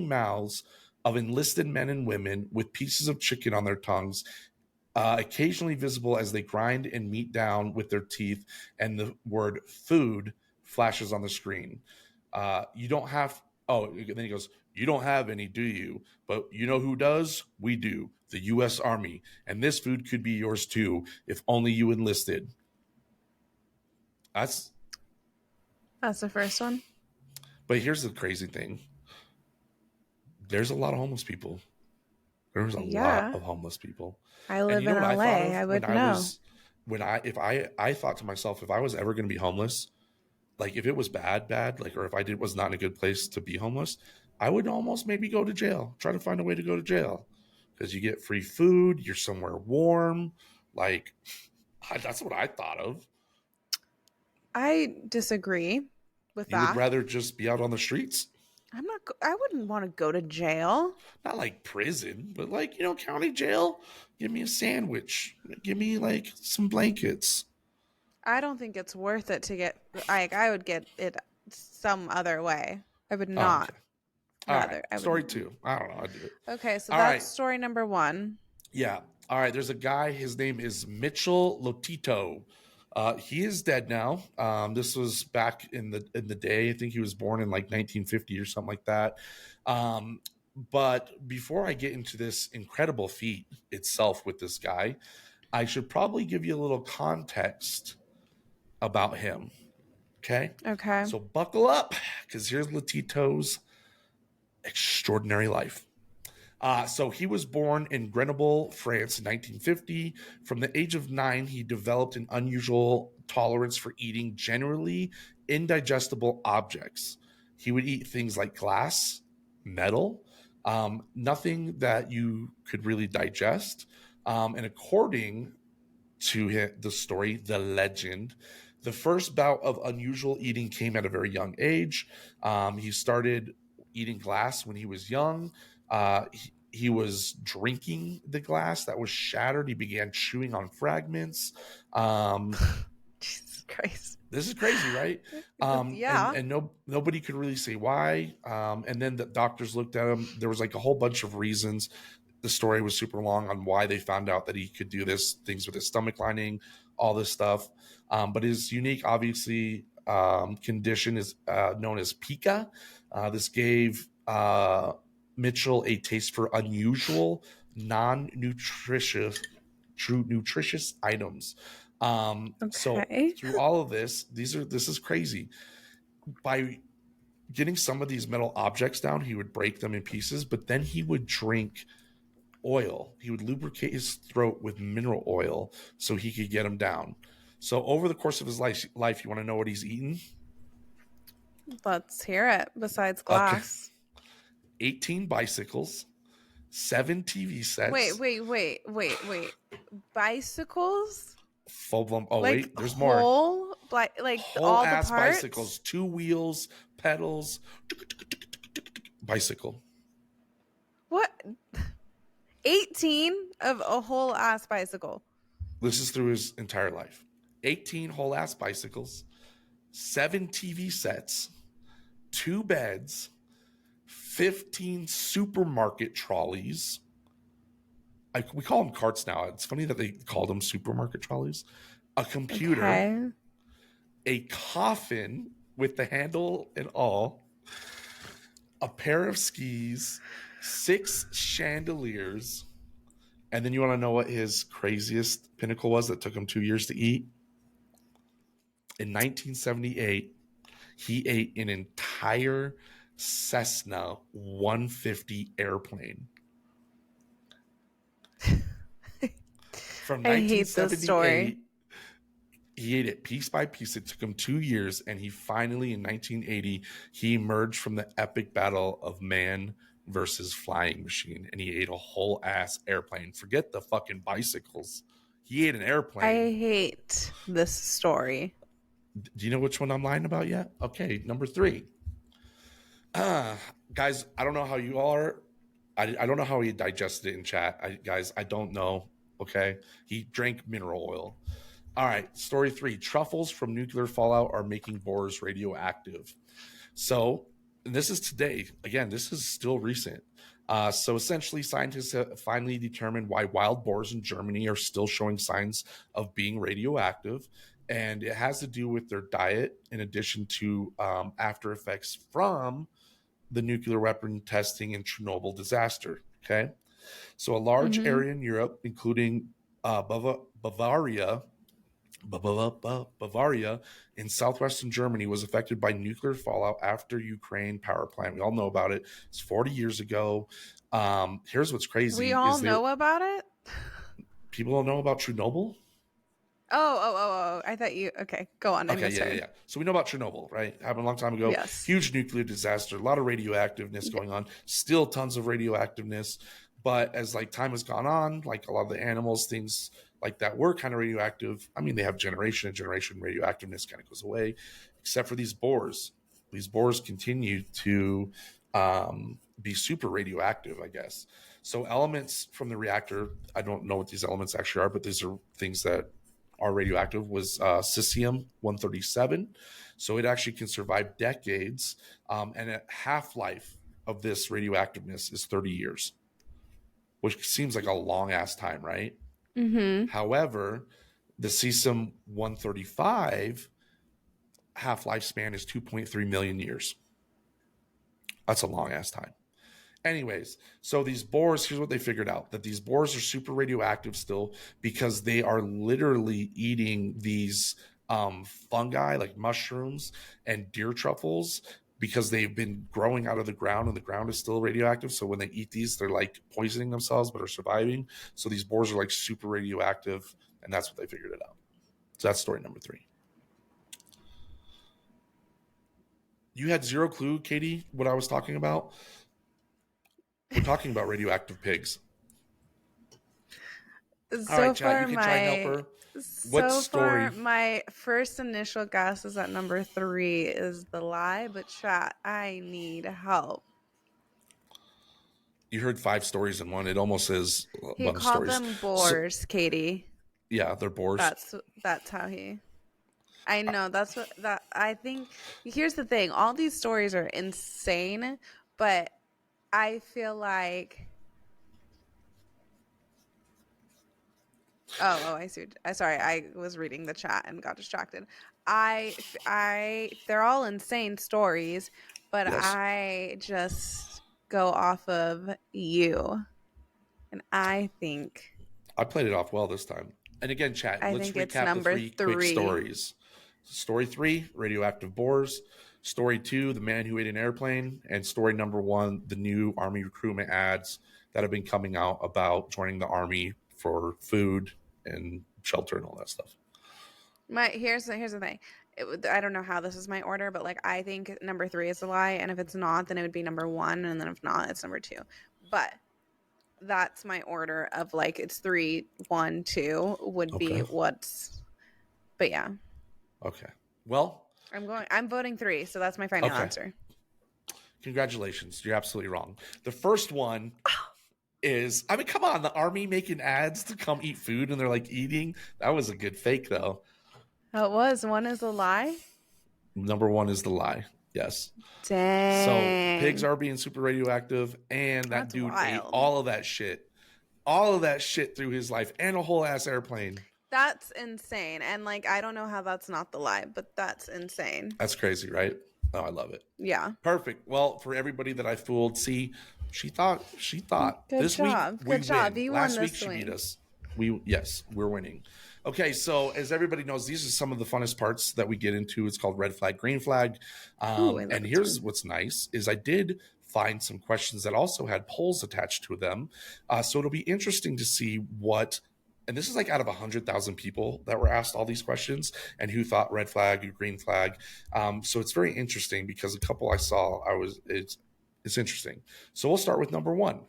[SPEAKER 2] mouths of enlisted men and women with pieces of chicken on their tongues, occasionally visible as they grind and meat down with their teeth, and the word food flashes on the screen. You don't have, oh, then he goes, you don't have any, do you? But you know who does? We do, the U.S. Army. And this food could be yours too, if only you enlisted. That's,
[SPEAKER 1] That's the first one.
[SPEAKER 2] but here's the crazy thing. There's a lot of homeless people. There's a lot
[SPEAKER 1] Yeah.
[SPEAKER 2] of homeless people.
[SPEAKER 1] I
[SPEAKER 2] And
[SPEAKER 1] live
[SPEAKER 2] you know
[SPEAKER 1] in
[SPEAKER 2] what I thought
[SPEAKER 1] LA.
[SPEAKER 2] of
[SPEAKER 1] I
[SPEAKER 2] when
[SPEAKER 1] would
[SPEAKER 2] I
[SPEAKER 1] know.
[SPEAKER 2] was, when I, if I thought to myself, if I was ever going to be homeless, like if it was bad, like, or if was not in a good place to be homeless, I would almost maybe go to jail, try to find a way to go to jail because you get free food, you're somewhere warm. Like, that's what I thought of.
[SPEAKER 1] I disagree with
[SPEAKER 2] You would
[SPEAKER 1] that.
[SPEAKER 2] rather just be out on the streets?
[SPEAKER 1] I wouldn't want to go to jail.
[SPEAKER 2] Not like prison, but like, county jail. Give me a sandwich. Give me like some blankets.
[SPEAKER 1] I don't think it's worth it to get I would get it some other way. I would
[SPEAKER 2] Oh,
[SPEAKER 1] not
[SPEAKER 2] okay. All right.
[SPEAKER 1] I
[SPEAKER 2] Story
[SPEAKER 1] would.
[SPEAKER 2] 2. I don't know. I'd do it.
[SPEAKER 1] Okay, so
[SPEAKER 2] All
[SPEAKER 1] that's
[SPEAKER 2] right.
[SPEAKER 1] story number 1.
[SPEAKER 2] Yeah. All right. There's a guy. His name is Mitchell Lotito. He is dead now. This was back in the day. I think he was born in like 1950 or something like that. But before I get into this incredible feat itself with this guy, I should probably give you a little context about him. Okay.
[SPEAKER 1] Okay.
[SPEAKER 2] So buckle up because here's Lotito's extraordinary life. So he was born in Grenoble, France in 1950. From the age of 9, he developed an unusual tolerance for eating generally indigestible objects. He would eat things like glass, metal, nothing that you could really digest. And according to the story, the legend, the first bout of unusual eating came at a very young age. He started eating glass when he was young. He was drinking the glass that was shattered. He began chewing on fragments.
[SPEAKER 1] Jesus Christ.
[SPEAKER 2] This is crazy, right? And
[SPEAKER 1] Yeah.
[SPEAKER 2] nobody could really say why. And then the doctors looked at him. There was like a whole bunch of reasons. The story was super long on why they found out that he could do this, things with his stomach lining, all this stuff. But his unique, obviously, condition is known as pica. This gave Mitchell a taste for unusual, non-nutritious, true nutritious items. So
[SPEAKER 1] Okay.
[SPEAKER 2] through all of this, this is crazy. By getting some of these metal objects down, he would break them in pieces, but then he would drink oil. He would lubricate his throat with mineral oil so he could get them down. So over the course of his life, you want to know what he's eaten?
[SPEAKER 1] Let's hear it. Besides
[SPEAKER 2] Okay,
[SPEAKER 1] glass.
[SPEAKER 2] 18 bicycles, 7 TV
[SPEAKER 1] Wait,
[SPEAKER 2] sets,
[SPEAKER 1] wait, wait, wait, wait. Bicycles?
[SPEAKER 2] full blown. Oh
[SPEAKER 1] Like
[SPEAKER 2] wait, there's more.
[SPEAKER 1] whole, like
[SPEAKER 2] Whole
[SPEAKER 1] all the
[SPEAKER 2] ass bicycles,
[SPEAKER 1] parts?
[SPEAKER 2] 2 wheels, pedals, bicycle.
[SPEAKER 1] What? 18 of a whole ass bicycle.
[SPEAKER 2] This is through his entire life. 18 whole ass bicycles, 7 TV sets, 2 beds, 15 supermarket trolleys. We call them carts now. It's funny that they call them supermarket trolleys. A computer,
[SPEAKER 1] Okay.
[SPEAKER 2] a coffin with the handle and all, a pair of skis, 6 chandeliers, and then you want to know what his craziest pinnacle was that took him 2 years to eat? In 1978, he ate an entire Cessna 150 airplane. From
[SPEAKER 1] I hate this story.
[SPEAKER 2] 1978, he ate it piece by piece. It took him 2 years, and he finally, in 1980, he emerged from the epic battle of man versus flying machine, and he ate a whole ass airplane. Forget the fucking bicycles. He ate an
[SPEAKER 1] I
[SPEAKER 2] airplane.
[SPEAKER 1] hate this story.
[SPEAKER 2] Do you know which one I'm lying about yet? Okay, number 3. Guys, I don't know how you all are. I don't know how he digested it in chat. Guys, I don't know. Okay. He drank mineral oil. All right. Story 3. Truffles from nuclear fallout are making boars radioactive. So, and this is today. Again, this is still recent. So essentially, scientists have finally determined why wild boars in Germany are still showing signs of being radioactive. And it has to do with their diet, in addition to after effects from the nuclear weapon testing and Chernobyl disaster. Okay. So a large
[SPEAKER 1] Mm-hmm.
[SPEAKER 2] area in Europe, including Bavaria, Bavaria in southwestern Germany, was affected by nuclear fallout after Ukraine power plant. We all know about it. It's 40 years ago. Here's what's
[SPEAKER 1] We
[SPEAKER 2] crazy
[SPEAKER 1] all
[SPEAKER 2] is
[SPEAKER 1] know about it?
[SPEAKER 2] people don't know about Chernobyl.
[SPEAKER 1] Oh. I thought you. Okay, go on. I
[SPEAKER 2] Okay, yeah, yeah,
[SPEAKER 1] misheard.
[SPEAKER 2] yeah. So we know about Chernobyl, right? Happened a long time ago.
[SPEAKER 1] Yes.
[SPEAKER 2] Huge nuclear disaster, a lot of radioactiveness going on. Still tons of radioactiveness, but as like time has gone on, like a lot of the animals, things like that were kind of radioactive. I mean, they have generation and generation radioactiveness kind of goes away, except for these boars. These boars continue to be super radioactive, I guess. So elements from the reactor, I don't know what these elements actually are, but these are things that are radioactive, was cesium 137. So it actually can survive decades. And a half life of this radioactiveness is 30 years, which seems like a long ass time, right?
[SPEAKER 1] Mm-hmm.
[SPEAKER 2] However, the cesium 135 half lifespan is 2.3 million years. That's a long ass time. Anyways, so these boars, here's what they figured out, that these boars are super radioactive still because they are literally eating these fungi like mushrooms and deer truffles because they've been growing out of the ground and the ground is still radioactive. So when they eat these, they're like poisoning themselves but are surviving. So these boars are like super radioactive, and that's what they figured it out. So that's story number 3. You had zero clue, Katie, what I was talking about? We're talking about radioactive pigs. All right,
[SPEAKER 1] So
[SPEAKER 2] chat, you
[SPEAKER 1] far,
[SPEAKER 2] can try and help
[SPEAKER 1] my
[SPEAKER 2] her. What
[SPEAKER 1] so far
[SPEAKER 2] story?
[SPEAKER 1] my first initial guess is that number 3 is the lie, but chat, I need help.
[SPEAKER 2] You heard 5 stories in one. It almost is a
[SPEAKER 1] He
[SPEAKER 2] bunch of
[SPEAKER 1] called
[SPEAKER 2] stories.
[SPEAKER 1] them
[SPEAKER 2] So,
[SPEAKER 1] boars, Katie.
[SPEAKER 2] yeah, they're boars.
[SPEAKER 1] That's how he. I know that's what that I think. Here's the thing: all these stories are insane, but I feel like I see. I sorry, I was reading the chat and got distracted. They're all insane stories, but
[SPEAKER 2] Yes.
[SPEAKER 1] I just go off of you, and
[SPEAKER 2] I played it off well this time. And again, chat,
[SPEAKER 1] I
[SPEAKER 2] let's
[SPEAKER 1] think it's
[SPEAKER 2] recap the
[SPEAKER 1] number
[SPEAKER 2] three quick
[SPEAKER 1] 3.
[SPEAKER 2] stories. Story 3, radioactive boars. Story 2, the man who ate an airplane. And story number 1, the new Army recruitment ads that have been coming out about joining the Army for food and shelter and all that stuff.
[SPEAKER 1] Here's the thing. I don't know how this is my order, but like I think number 3 is a lie, and if it's not, then it would be number 1, and then if not, it's number 2. But that's my order of like it's 3, 1, 2 would be
[SPEAKER 2] Okay.
[SPEAKER 1] what's. But yeah,
[SPEAKER 2] Okay. Well,
[SPEAKER 1] I'm voting 3, so that's my final
[SPEAKER 2] okay.
[SPEAKER 1] answer.
[SPEAKER 2] Congratulations. You're absolutely wrong. The first one is, I mean, come on, the Army making ads to come eat food and they're like eating. That was a good fake, though.
[SPEAKER 1] Oh, it was. One is a lie?
[SPEAKER 2] Number 1 is the lie. Yes. So pigs
[SPEAKER 1] Dang.
[SPEAKER 2] are being super radioactive, and that
[SPEAKER 1] That's
[SPEAKER 2] dude ate
[SPEAKER 1] wild.
[SPEAKER 2] all of that shit through his life, and a whole ass airplane.
[SPEAKER 1] That's insane. And like I don't know how that's not the lie, but that's insane.
[SPEAKER 2] That's crazy, right? Oh, I love it.
[SPEAKER 1] Yeah.
[SPEAKER 2] Perfect. Well, for everybody that I fooled, see, she thought
[SPEAKER 1] Good
[SPEAKER 2] this week
[SPEAKER 1] job.
[SPEAKER 2] we
[SPEAKER 1] Good job.
[SPEAKER 2] win.
[SPEAKER 1] You won
[SPEAKER 2] Last week
[SPEAKER 1] this
[SPEAKER 2] she beat
[SPEAKER 1] week.
[SPEAKER 2] us. Yes, we're winning. Okay, so as everybody knows, these are some of the funnest parts that we get into. It's called red flag, green flag.
[SPEAKER 1] Ooh, I love
[SPEAKER 2] And
[SPEAKER 1] this
[SPEAKER 2] here's
[SPEAKER 1] one.
[SPEAKER 2] what's nice is I did find some questions that also had polls attached to them. So it'll be interesting to see what, and this is like out of 100,000 people that were asked all these questions and who thought red flag or green flag. So it's very interesting because a couple I saw, it's interesting. So we'll start with number 1.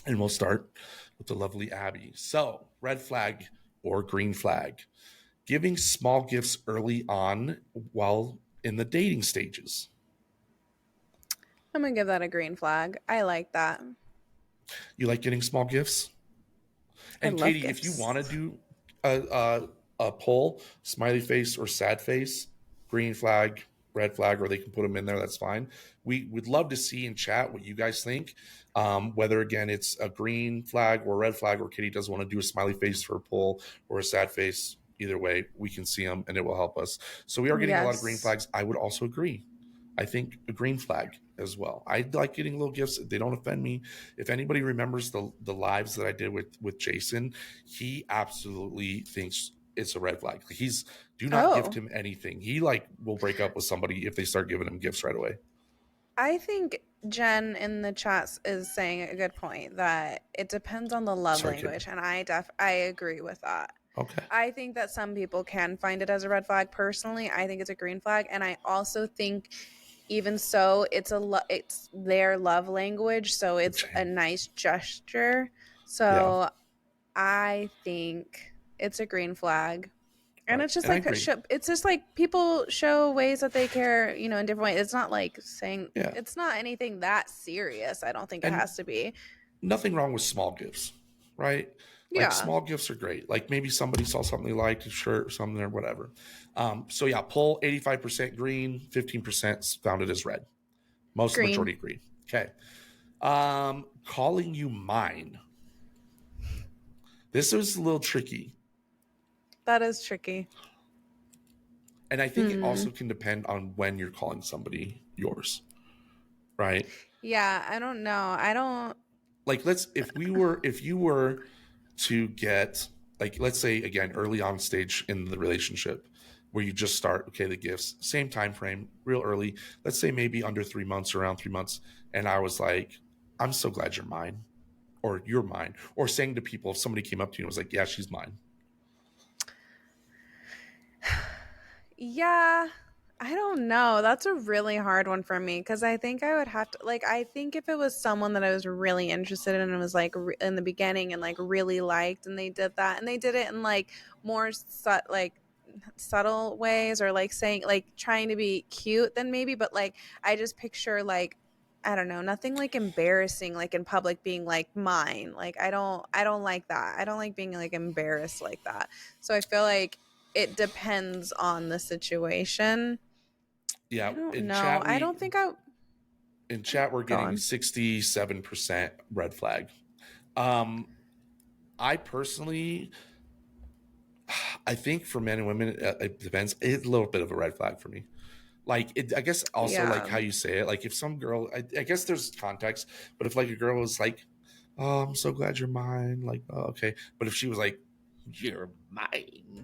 [SPEAKER 2] And we'll start with the lovely Abby. So, red flag or green flag, giving small gifts early on while in the dating stages.
[SPEAKER 1] I'm gonna give that a green flag. I like that.
[SPEAKER 2] You like getting small gifts?
[SPEAKER 1] I
[SPEAKER 2] And
[SPEAKER 1] love
[SPEAKER 2] Katie, if you want to
[SPEAKER 1] gifts.
[SPEAKER 2] do a poll, smiley face or sad face, green flag, red flag, or they can put them in there, that's fine. We would love to see in chat what you guys think. Whether, again, it's a green flag or red flag, or Katie doesn't want to do a smiley face for a poll or a sad face. Either way, we can see them and it will help us. So we are getting a lot of green
[SPEAKER 1] Yes.
[SPEAKER 2] flags. I would also agree. I think a green flag as well. I like getting little gifts. They don't offend me. If anybody remembers the lives that I did with Jason, he absolutely thinks it's a red flag. He's do not gift
[SPEAKER 1] Oh.
[SPEAKER 2] him anything. He like will break up with somebody if they start giving him gifts right away.
[SPEAKER 1] I think Jen in the chats is saying a good point that it depends on the love
[SPEAKER 2] Sorry, Katie.
[SPEAKER 1] language, and I agree with that.
[SPEAKER 2] Okay.
[SPEAKER 1] I think that some people can find it as a red flag. Personally, I think it's a green flag, and I also think even so it's their love language, so it's a nice gesture.
[SPEAKER 2] Yeah.
[SPEAKER 1] So I think it's a green flag.
[SPEAKER 2] All
[SPEAKER 1] And
[SPEAKER 2] right.
[SPEAKER 1] it's just
[SPEAKER 2] And I
[SPEAKER 1] like
[SPEAKER 2] agree.
[SPEAKER 1] it's just like people show ways that they care, in different ways. It's not like saying
[SPEAKER 2] Yeah.
[SPEAKER 1] it's not anything that serious. I don't think it
[SPEAKER 2] And
[SPEAKER 1] has to be.
[SPEAKER 2] nothing wrong with small gifts, right? Like
[SPEAKER 1] Yeah.
[SPEAKER 2] small gifts are great. Like maybe somebody saw something they liked, a shirt or something or whatever. So yeah, poll 85% green, 15% found it as red. Most
[SPEAKER 1] Green.
[SPEAKER 2] majority agree. Okay. Calling you mine. This was a little tricky.
[SPEAKER 1] That is tricky.
[SPEAKER 2] And I think it
[SPEAKER 1] Hmm.
[SPEAKER 2] also can depend on when you're calling somebody yours, right?
[SPEAKER 1] Yeah, I don't know. I don't.
[SPEAKER 2] Like if you were to get, like, let's say again early on stage in the relationship where you just start, okay, the gifts, same time frame, real early, let's say maybe under 3 months, around 3 months, and I was like, I'm so glad you're mine, or you're mine, or saying to people, if somebody came up to you and was like, yeah, she's mine.
[SPEAKER 1] Yeah, I don't know. That's a really hard one for me because I think I would have to like I think if it was someone that I was really interested in and was like in the beginning and like really liked and they did that and they did it in like more subtle ways or like saying like trying to be cute then maybe, but like I just picture like I don't know, nothing like embarrassing like in public being like mine. Like I don't like that. I don't like being like embarrassed like that. So I feel like it depends on the situation.
[SPEAKER 2] Yeah,
[SPEAKER 1] I don't
[SPEAKER 2] in
[SPEAKER 1] know.
[SPEAKER 2] chat
[SPEAKER 1] I don't think I
[SPEAKER 2] we're
[SPEAKER 1] go
[SPEAKER 2] getting
[SPEAKER 1] on.
[SPEAKER 2] 67% red flag. I personally, I think for men and women, it depends. It's a little bit of a red flag for me. Like, I guess also like
[SPEAKER 1] Yeah.
[SPEAKER 2] how you say it. Like, if some girl, I guess there's context, but if like a girl was like, "Oh, I'm so glad you're mine," like, oh, okay. But if she was like, "You're mine,"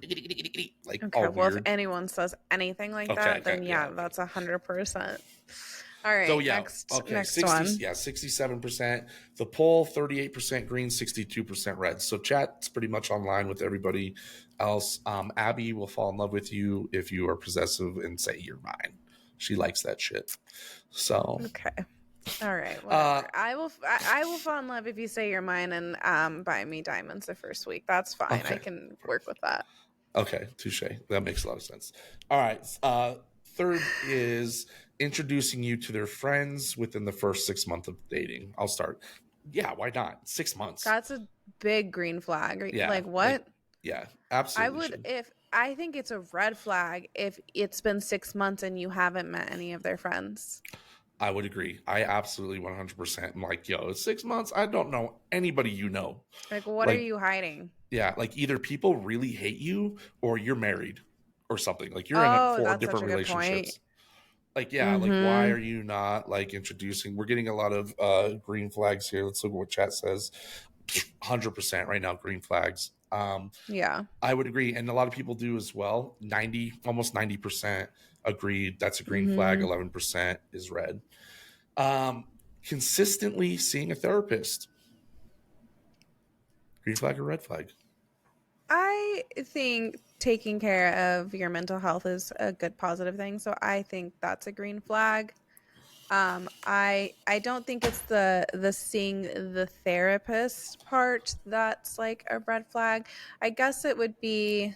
[SPEAKER 2] like
[SPEAKER 1] Okay.
[SPEAKER 2] all
[SPEAKER 1] Well, if
[SPEAKER 2] weird.
[SPEAKER 1] anyone says anything like
[SPEAKER 2] Okay,
[SPEAKER 1] that,
[SPEAKER 2] okay,
[SPEAKER 1] then
[SPEAKER 2] yeah,
[SPEAKER 1] yeah,
[SPEAKER 2] okay.
[SPEAKER 1] that's 100%. All
[SPEAKER 2] So
[SPEAKER 1] right.
[SPEAKER 2] yeah,
[SPEAKER 1] Next
[SPEAKER 2] okay,
[SPEAKER 1] next
[SPEAKER 2] 60,
[SPEAKER 1] one.
[SPEAKER 2] yeah, 67%. The poll, 38% green, 62% red. So chat's pretty much online with everybody else. Abby will fall in love with you if you are possessive and say you're mine. She likes that shit. So
[SPEAKER 1] Okay. All right,
[SPEAKER 2] uh
[SPEAKER 1] whatever. I will fall in love if you say you're mine and buy me diamonds the first week. That's fine. I
[SPEAKER 2] okay.
[SPEAKER 1] can work with that.
[SPEAKER 2] Okay, touche. That makes a lot of sense. All right. Third is introducing you to their friends within the first 6 months of dating. I'll start. Yeah, why not? 6 months.
[SPEAKER 1] That's a big green flag.
[SPEAKER 2] Yeah,
[SPEAKER 1] Like
[SPEAKER 2] like
[SPEAKER 1] what?
[SPEAKER 2] yeah,
[SPEAKER 1] I
[SPEAKER 2] absolutely
[SPEAKER 1] would
[SPEAKER 2] should.
[SPEAKER 1] if I think it's a red flag if it's been 6 months and you haven't met any of their friends.
[SPEAKER 2] I would agree. I absolutely 100% am like, yo, it's 6 months. I don't know anybody you know.
[SPEAKER 1] Like what are
[SPEAKER 2] Like,
[SPEAKER 1] you hiding?
[SPEAKER 2] yeah, like either people really hate you or you're married or something. Like you're in
[SPEAKER 1] Oh,
[SPEAKER 2] four
[SPEAKER 1] that's such
[SPEAKER 2] different
[SPEAKER 1] a good point.
[SPEAKER 2] relationships. Like, yeah, like why
[SPEAKER 1] Mm-hmm.
[SPEAKER 2] are you not like introducing? We're getting a lot of green flags here. Let's look at what chat says. 100% right now, green flags.
[SPEAKER 1] Yeah.
[SPEAKER 2] I would agree, and a lot of people do as well. 90, almost 90% agreed. That's a green flag.
[SPEAKER 1] Mm-hmm.
[SPEAKER 2] 11% is red. Um, Consistently seeing a therapist. Green flag or red flag?
[SPEAKER 1] I think taking care of your mental health is a good positive thing. So I think that's a green flag. I don't think it's the seeing the therapist part that's like a red flag. I guess it would be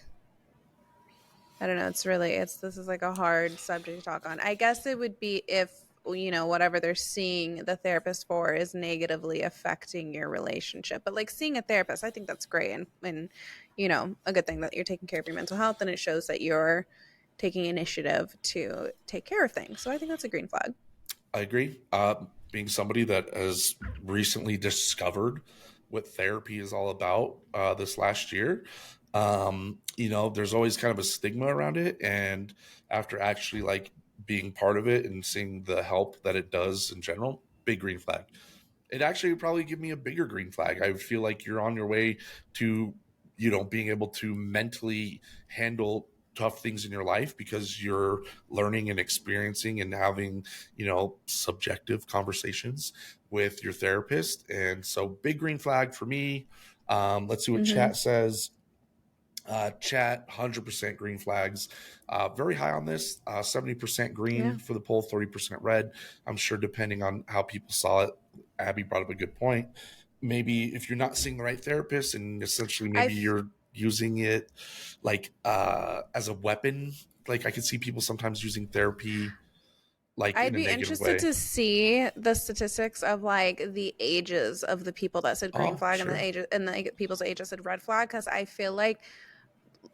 [SPEAKER 1] I don't know, it's this is like a hard subject to talk on. I guess it would be if whatever they're seeing the therapist for is negatively affecting your relationship. But like seeing a therapist, I think that's great and a good thing that you're taking care of your mental health and it shows that you're taking initiative to take care of things. So I think that's a green flag.
[SPEAKER 2] I agree. Being somebody that has recently discovered what therapy is all about this last year, there's always kind of a stigma around it. And after actually like being part of it and seeing the help that it does in general, big green flag. It actually would probably give me a bigger green flag. I would feel like you're on your way to, being able to mentally handle tough things in your life because you're learning and experiencing and having, subjective conversations with your therapist. And so, big green flag for me. Let's see what
[SPEAKER 1] Mm-hmm.
[SPEAKER 2] chat says. Chat 100% green flags, very high on this, 70% green
[SPEAKER 1] Yeah.
[SPEAKER 2] for the poll, 30% red. I'm sure depending on how people saw it. Abby brought up a good point. Maybe if you're not seeing the right therapist and essentially
[SPEAKER 1] I
[SPEAKER 2] maybe you're using it like as a weapon, like I could see people sometimes using therapy like
[SPEAKER 1] I'd
[SPEAKER 2] in a
[SPEAKER 1] be
[SPEAKER 2] negative
[SPEAKER 1] interested
[SPEAKER 2] way.
[SPEAKER 1] to see the statistics of like the ages of the people that said green
[SPEAKER 2] Oh,
[SPEAKER 1] flag and the
[SPEAKER 2] sure.
[SPEAKER 1] ages and the people's ages said red flag because I feel like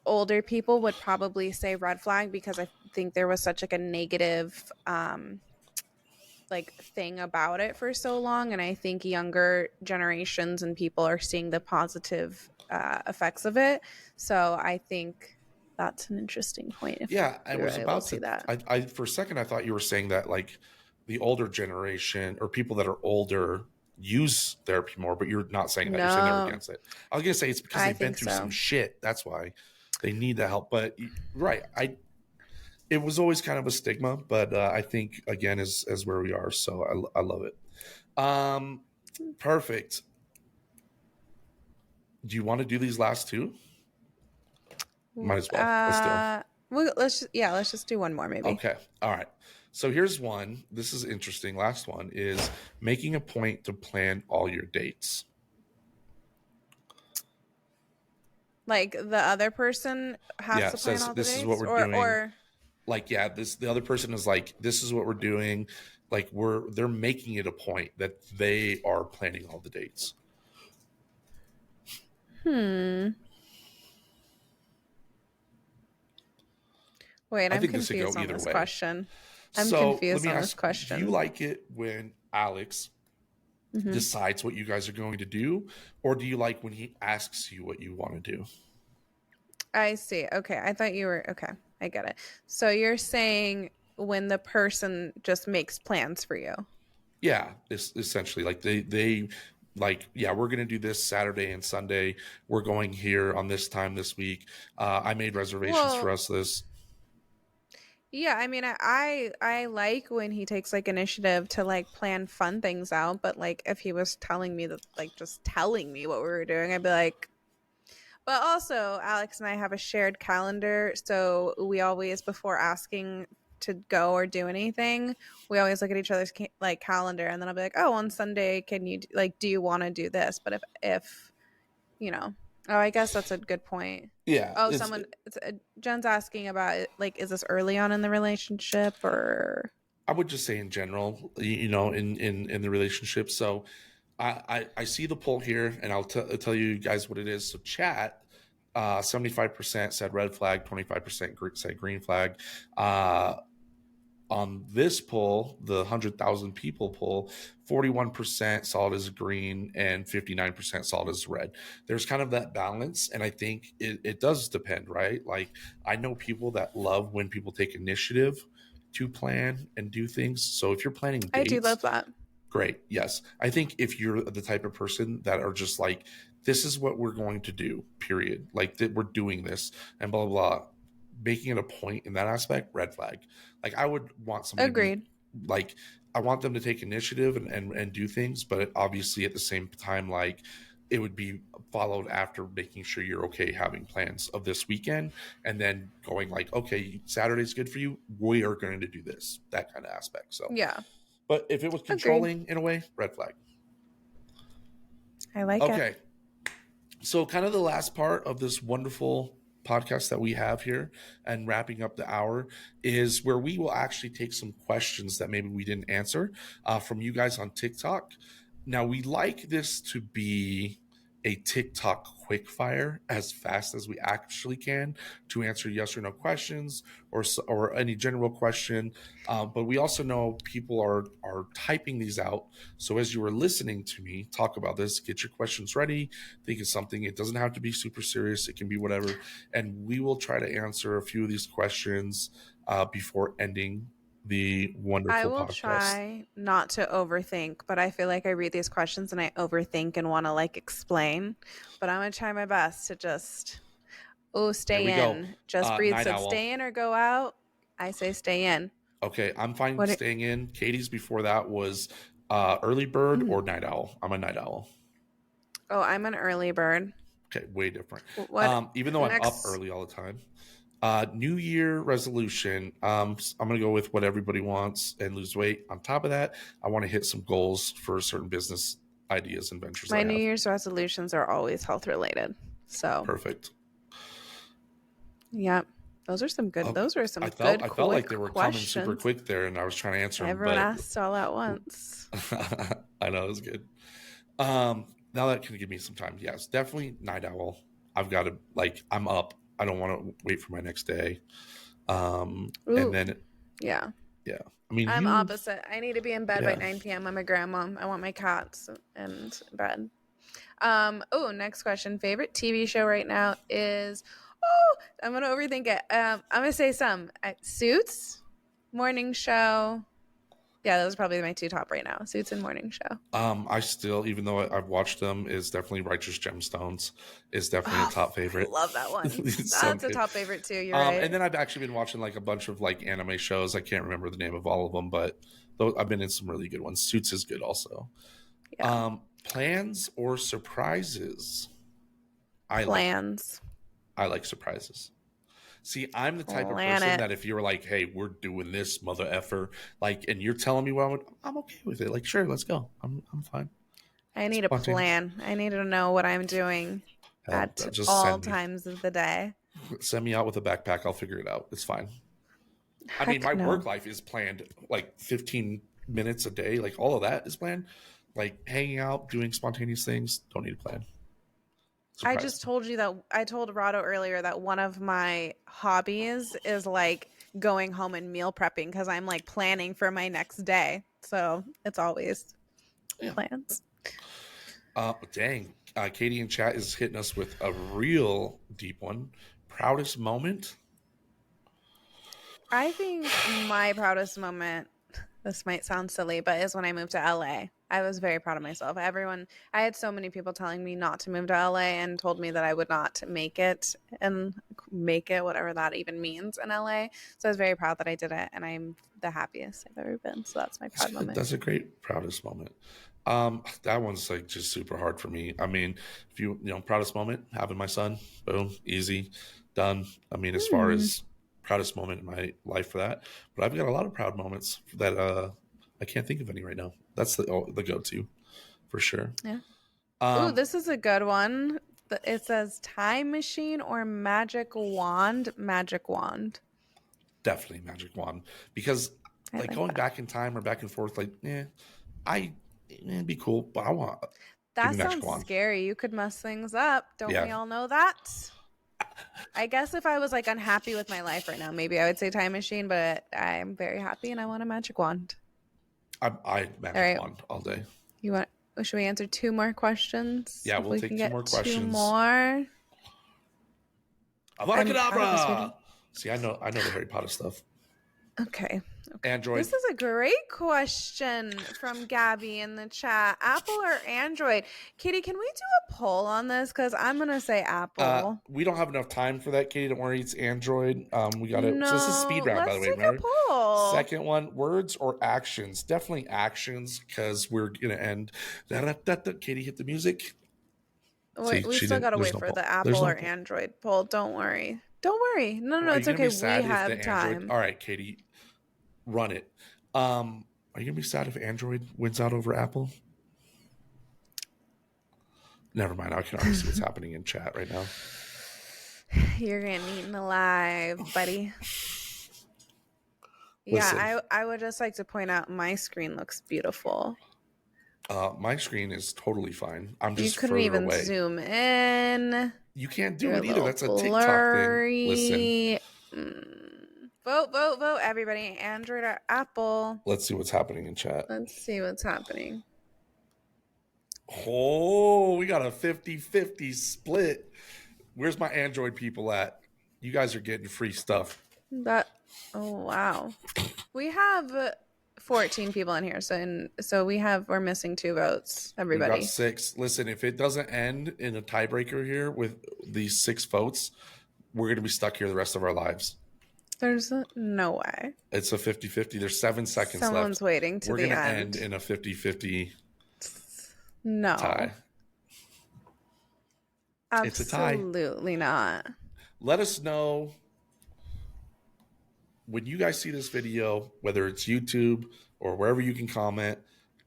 [SPEAKER 1] older people would probably say red flag because I think there was such like a negative like thing about it for so long and I think younger generations and people are seeing the positive effects of it. So I think that's an interesting point if
[SPEAKER 2] Yeah, I
[SPEAKER 1] we were
[SPEAKER 2] was
[SPEAKER 1] able to
[SPEAKER 2] about
[SPEAKER 1] see
[SPEAKER 2] to.
[SPEAKER 1] that.
[SPEAKER 2] I for a second I thought you were saying that like the older generation or people that are older use therapy more, but you're not saying that. You're saying they're
[SPEAKER 1] No,
[SPEAKER 2] against it. I was gonna say it's because
[SPEAKER 1] I
[SPEAKER 2] they've been
[SPEAKER 1] think
[SPEAKER 2] through some
[SPEAKER 1] so.
[SPEAKER 2] shit. That's why they need the help. But right, it was always kind of a stigma, but I think again is where we are. So I love it. Perfect. Do you want to do these last two? Might as well. Let's do them.
[SPEAKER 1] Uh, let's just do one more maybe.
[SPEAKER 2] Okay. All right. So here's one. This is interesting. Last one is making a point to plan all your dates.
[SPEAKER 1] Like the other person has
[SPEAKER 2] Yeah,
[SPEAKER 1] to
[SPEAKER 2] it
[SPEAKER 1] plan
[SPEAKER 2] says
[SPEAKER 1] all the
[SPEAKER 2] this is what
[SPEAKER 1] dates,
[SPEAKER 2] we're
[SPEAKER 1] or
[SPEAKER 2] doing.
[SPEAKER 1] or
[SPEAKER 2] Like, yeah, this the other person is like, this is what we're doing. Like they're making it a point that they are planning all the dates.
[SPEAKER 1] hmm. Wait,
[SPEAKER 2] I
[SPEAKER 1] I'm
[SPEAKER 2] think this could go
[SPEAKER 1] confused on
[SPEAKER 2] either
[SPEAKER 1] this
[SPEAKER 2] way.
[SPEAKER 1] question. I'm
[SPEAKER 2] So let
[SPEAKER 1] confused
[SPEAKER 2] me
[SPEAKER 1] on this
[SPEAKER 2] ask, do you
[SPEAKER 1] question.
[SPEAKER 2] like it when Alex
[SPEAKER 1] Hmm.
[SPEAKER 2] decides what you guys are going to do, or do you like when he asks you what you want to do?
[SPEAKER 1] I see. Okay. I thought you were okay. I get it. So you're saying when the person just makes plans for you.
[SPEAKER 2] Yeah, it's essentially like they like, yeah, we're gonna do this Saturday and Sunday. We're going here on this time this week. I made reservations for
[SPEAKER 1] Well,
[SPEAKER 2] us this.
[SPEAKER 1] yeah, I mean, I like when he takes like initiative to like plan fun things out, but like if he was telling me that like just telling me what we were doing, I'd be like, but also Alex and I have a shared calendar, so we always before asking to go or do anything, we always look at each other's like calendar and then I'll be like, "Oh, on Sunday, can you like do you want to do this?" But if you know. Oh, I guess that's a good point.
[SPEAKER 2] Yeah,
[SPEAKER 1] Oh, Jen's asking about like, is this early on in the relationship or?
[SPEAKER 2] I would just say in general, you know, in the relationship. So I see the poll here, and I'll tell you guys what it is. So chat. 75% said red flag, 25% said green flag. On this poll, the 100,000 people poll, 41% saw it as green and 59% saw it as red. There's kind of that balance. And I think it does depend, right? Like, I know people that love when people take initiative to plan and do things. So if you're planning
[SPEAKER 1] I do
[SPEAKER 2] dates,
[SPEAKER 1] love that.
[SPEAKER 2] great. Yes. I think if you're the type of person that are just like, this is what we're going to do, period. Like that we're doing this and blah, blah, blah. Making it a point in that aspect, red flag. Like I would want somebody to be
[SPEAKER 1] Agreed.
[SPEAKER 2] like, I want them to take initiative and do things, but obviously at the same time, like it would be followed after making sure you're okay having plans of this weekend and then going like, okay, Saturday's good for you. We are going to do this, that kind of aspect. So
[SPEAKER 1] Yeah.
[SPEAKER 2] but if it was
[SPEAKER 1] Agreed.
[SPEAKER 2] controlling in a way, red flag.
[SPEAKER 1] I like it.
[SPEAKER 2] Okay. So, kind of the last part of this wonderful podcast that we have here and wrapping up the hour is where we will actually take some questions that maybe we didn't answer from you guys on TikTok. Now, we like this to be a TikTok quick fire as fast as we actually can to answer yes or no questions or any general question. But we also know people are typing these out. So as you were listening to me talk about this, get your questions ready. Think of something. It doesn't have to be super serious. It can be whatever. And we will try to answer a few of these questions before ending the
[SPEAKER 1] I
[SPEAKER 2] wonderful
[SPEAKER 1] will
[SPEAKER 2] podcast.
[SPEAKER 1] try not to overthink, but I feel like I read these questions and I overthink and want to like explain. But I'm gonna try my best to just
[SPEAKER 2] There we
[SPEAKER 1] stay
[SPEAKER 2] go.
[SPEAKER 1] in. Just breathe
[SPEAKER 2] Night
[SPEAKER 1] said
[SPEAKER 2] owl.
[SPEAKER 1] stay in or go out. I say stay in.
[SPEAKER 2] Okay, I'm fine
[SPEAKER 1] What?
[SPEAKER 2] staying in. Katie's before that was early bird
[SPEAKER 1] Mm.
[SPEAKER 2] or night owl. I'm a night owl.
[SPEAKER 1] Oh, I'm an early bird.
[SPEAKER 2] Okay, way different.
[SPEAKER 1] What
[SPEAKER 2] Even though I'm up
[SPEAKER 1] next?
[SPEAKER 2] early all the time. New Year resolution. I'm going to go with what everybody wants and lose weight. On top of that, I want to hit some goals for certain business ideas and ventures
[SPEAKER 1] My
[SPEAKER 2] I
[SPEAKER 1] New
[SPEAKER 2] have.
[SPEAKER 1] Year's resolutions are always health related. So,
[SPEAKER 2] Perfect.
[SPEAKER 1] yeah. Those are some good.
[SPEAKER 2] Okay.
[SPEAKER 1] Those were some
[SPEAKER 2] I
[SPEAKER 1] good
[SPEAKER 2] felt like
[SPEAKER 1] quick
[SPEAKER 2] they were coming super
[SPEAKER 1] questions.
[SPEAKER 2] quick there, and I was trying to answer them,
[SPEAKER 1] Everyone
[SPEAKER 2] but
[SPEAKER 1] asked all at once.
[SPEAKER 2] I know it was good. Now that can give me some time. Yes, definitely night owl. I've got to like I'm up. I don't want to wait for my next day. And
[SPEAKER 1] Ooh,
[SPEAKER 2] then
[SPEAKER 1] yeah.
[SPEAKER 2] yeah, I mean
[SPEAKER 1] I'm
[SPEAKER 2] you
[SPEAKER 1] opposite. I need to be in bed by
[SPEAKER 2] yeah.
[SPEAKER 1] 9 p.m. I'm a grandma. I want my cats in bed. Oh, next question. Favorite TV show right now is I'm gonna overthink it. I'm gonna say some Suits, morning show. Yeah, those are probably my two top right now. Suits and morning show.
[SPEAKER 2] I still, even though I've watched them, is definitely Righteous Gemstones is definitely a
[SPEAKER 1] Oh,
[SPEAKER 2] top
[SPEAKER 1] I
[SPEAKER 2] favorite.
[SPEAKER 1] love that one.
[SPEAKER 2] It's so
[SPEAKER 1] That's a
[SPEAKER 2] good.
[SPEAKER 1] top favorite too. You're
[SPEAKER 2] And
[SPEAKER 1] right.
[SPEAKER 2] then I've actually been watching like a bunch of like anime shows. I can't remember the name of all of them, but I've been in some really good ones. Suits is good also.
[SPEAKER 1] Yeah.
[SPEAKER 2] Plans or surprises? I like
[SPEAKER 1] Plans.
[SPEAKER 2] I like surprises. See, I'm the type of person
[SPEAKER 1] Planet.
[SPEAKER 2] that if you're like, "Hey, we're doing this, mother effer," like, and you're telling me what I'm okay with it. Like, sure, let's go. I'm fine.
[SPEAKER 1] I need a
[SPEAKER 2] Spontaneous.
[SPEAKER 1] plan. I need to know what I'm doing
[SPEAKER 2] Hell,
[SPEAKER 1] at
[SPEAKER 2] just
[SPEAKER 1] all times of the day.
[SPEAKER 2] send me out with a backpack. I'll figure it out. It's fine. I mean,
[SPEAKER 1] Heck
[SPEAKER 2] my
[SPEAKER 1] no.
[SPEAKER 2] work life is planned like 15 minutes a day. Like all of that is planned. Like hanging out, doing spontaneous things. Don't need a plan.
[SPEAKER 1] I
[SPEAKER 2] Surprise
[SPEAKER 1] just
[SPEAKER 2] me.
[SPEAKER 1] told you that I told Rado earlier that one of my hobbies is like going home and meal prepping because I'm like planning for my next day. So it's always plans.
[SPEAKER 2] Dang. Katie in chat is hitting us with a real deep one. Proudest moment?
[SPEAKER 1] I think my proudest moment, this might sound silly, but is when I moved to LA. I was very proud of myself. I had so many people telling me not to move to LA and told me that I would not make it, whatever that even means in LA. So I was very proud that I did it, and I'm the happiest I've ever been. So that's my proud moment.
[SPEAKER 2] That's a great proudest moment. That one's like just super hard for me. I mean, if you know, proudest moment, having my son, boom, easy, done. I mean, as far as proudest moment in my life for that, but I've got a lot of proud moments that I can't think of any right now. That's the go-to for sure.
[SPEAKER 1] Yeah. Ooh, this is a good one. It says time machine or magic wand. Magic wand.
[SPEAKER 2] Definitely magic wand, because like going back in time or back and forth, like, it'd be cool, but I want give
[SPEAKER 1] That
[SPEAKER 2] me magic
[SPEAKER 1] sounds
[SPEAKER 2] wand.
[SPEAKER 1] scary. You could mess things up. Don't we all know that? I guess if I was like unhappy with my life right now, maybe I would say time machine, but I'm very happy and I want a magic wand.
[SPEAKER 2] I magic wand all day.
[SPEAKER 1] Should we answer 2 more questions?
[SPEAKER 2] Yeah, we'll take 2 more questions.
[SPEAKER 1] 2 more.
[SPEAKER 2] Avada-kedavra! See, I know the Harry Potter stuff.
[SPEAKER 1] Okay.
[SPEAKER 2] Android.
[SPEAKER 1] This is a great question from Gabby in the chat. Apple or Android? Katie, can we do a poll on this? Because I'm going to say Apple.
[SPEAKER 2] We don't have enough time for that, Katie. Don't worry, it's Android. We got it. No, so this is speed round, by the way. Remember?
[SPEAKER 1] A poll.
[SPEAKER 2] Second one, words or actions? Definitely actions, because we're going to end. Katie, hit the music.
[SPEAKER 1] Wait, we still got to wait for the Apple or Android poll. Don't worry. Don't worry. No, it's okay. We have time.
[SPEAKER 2] All right, Katie, run it. Are you gonna be sad if Android wins out over Apple? Never mind. I can already see what's happening in chat right now.
[SPEAKER 1] You're getting eaten alive, buddy. Yeah, I would just like to point out my screen looks beautiful.
[SPEAKER 2] My screen is totally fine. I'm just
[SPEAKER 1] you couldn't even
[SPEAKER 2] away.
[SPEAKER 1] Zoom in.
[SPEAKER 2] You can't do it either. That's a TikTok thing.
[SPEAKER 1] Listen. Vote, everybody. Android or Apple.
[SPEAKER 2] Let's see what's happening in chat.
[SPEAKER 1] Let's see what's happening.
[SPEAKER 2] Oh, we got a 50-50 split. Where's my Android people at? You guys are getting free stuff.
[SPEAKER 1] Oh, wow. We have 14 people in here, so we're missing 2 votes. Everybody,
[SPEAKER 2] we got 6. Listen, if it doesn't end in a tiebreaker here with these 6 votes, we're gonna be stuck here the rest of our lives.
[SPEAKER 1] There's no way.
[SPEAKER 2] It's a 50-50. There's 7 seconds left.
[SPEAKER 1] Someone's waiting to the end.
[SPEAKER 2] We're gonna end in a 50-50 tie.
[SPEAKER 1] Absolutely
[SPEAKER 2] it's a tie.
[SPEAKER 1] Absolutely not.
[SPEAKER 2] Let us know when you guys see this video, whether it's YouTube or wherever you can comment,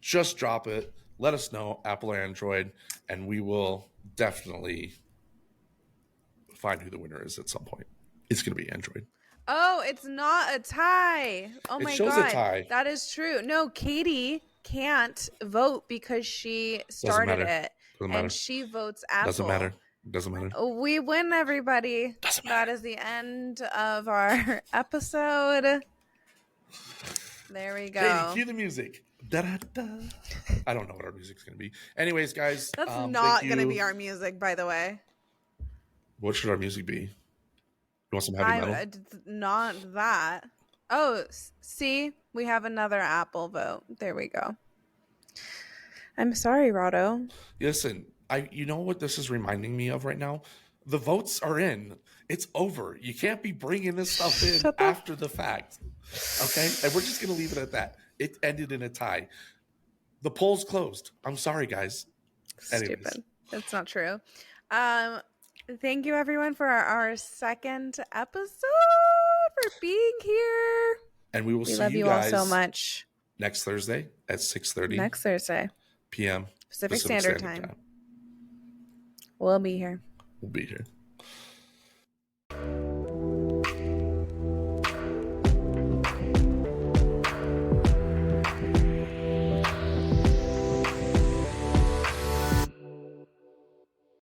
[SPEAKER 2] just drop it. Let us know, Apple or Android, and we will definitely find who the winner is at some point. It's going to be Android.
[SPEAKER 1] Oh, it's not a tie. Oh my God. It shows a tie. That is true. No, Katie can't vote because she started it. And she votes Apple.
[SPEAKER 2] Doesn't matter. Doesn't matter.
[SPEAKER 1] We win, everybody. That is the end of our episode. There we go.
[SPEAKER 2] Hey, cue the music. Da-da-da. I don't know what our music's going to be. Anyways, guys.
[SPEAKER 1] That's not going to be our music, by the way.
[SPEAKER 2] What should our music be? You want some heavy metal?
[SPEAKER 1] Not that. Oh, see? We have another Apple vote. There we go. I'm sorry, Rado.
[SPEAKER 2] Listen. You know what this is reminding me of right now? The votes are in. It's over. You can't be bringing this stuff in after the fact. Okay? And we're just going to leave it at that. It ended in a tie. The poll's closed. I'm sorry, guys.
[SPEAKER 1] Stupid. Anyways. That's not true. Thank you, everyone, for our second episode, for being here.
[SPEAKER 2] And we will see you guys all so much next Thursday at 6:30 p.m.
[SPEAKER 1] Pacific Standard Time. We'll be here.
[SPEAKER 2] We'll be here.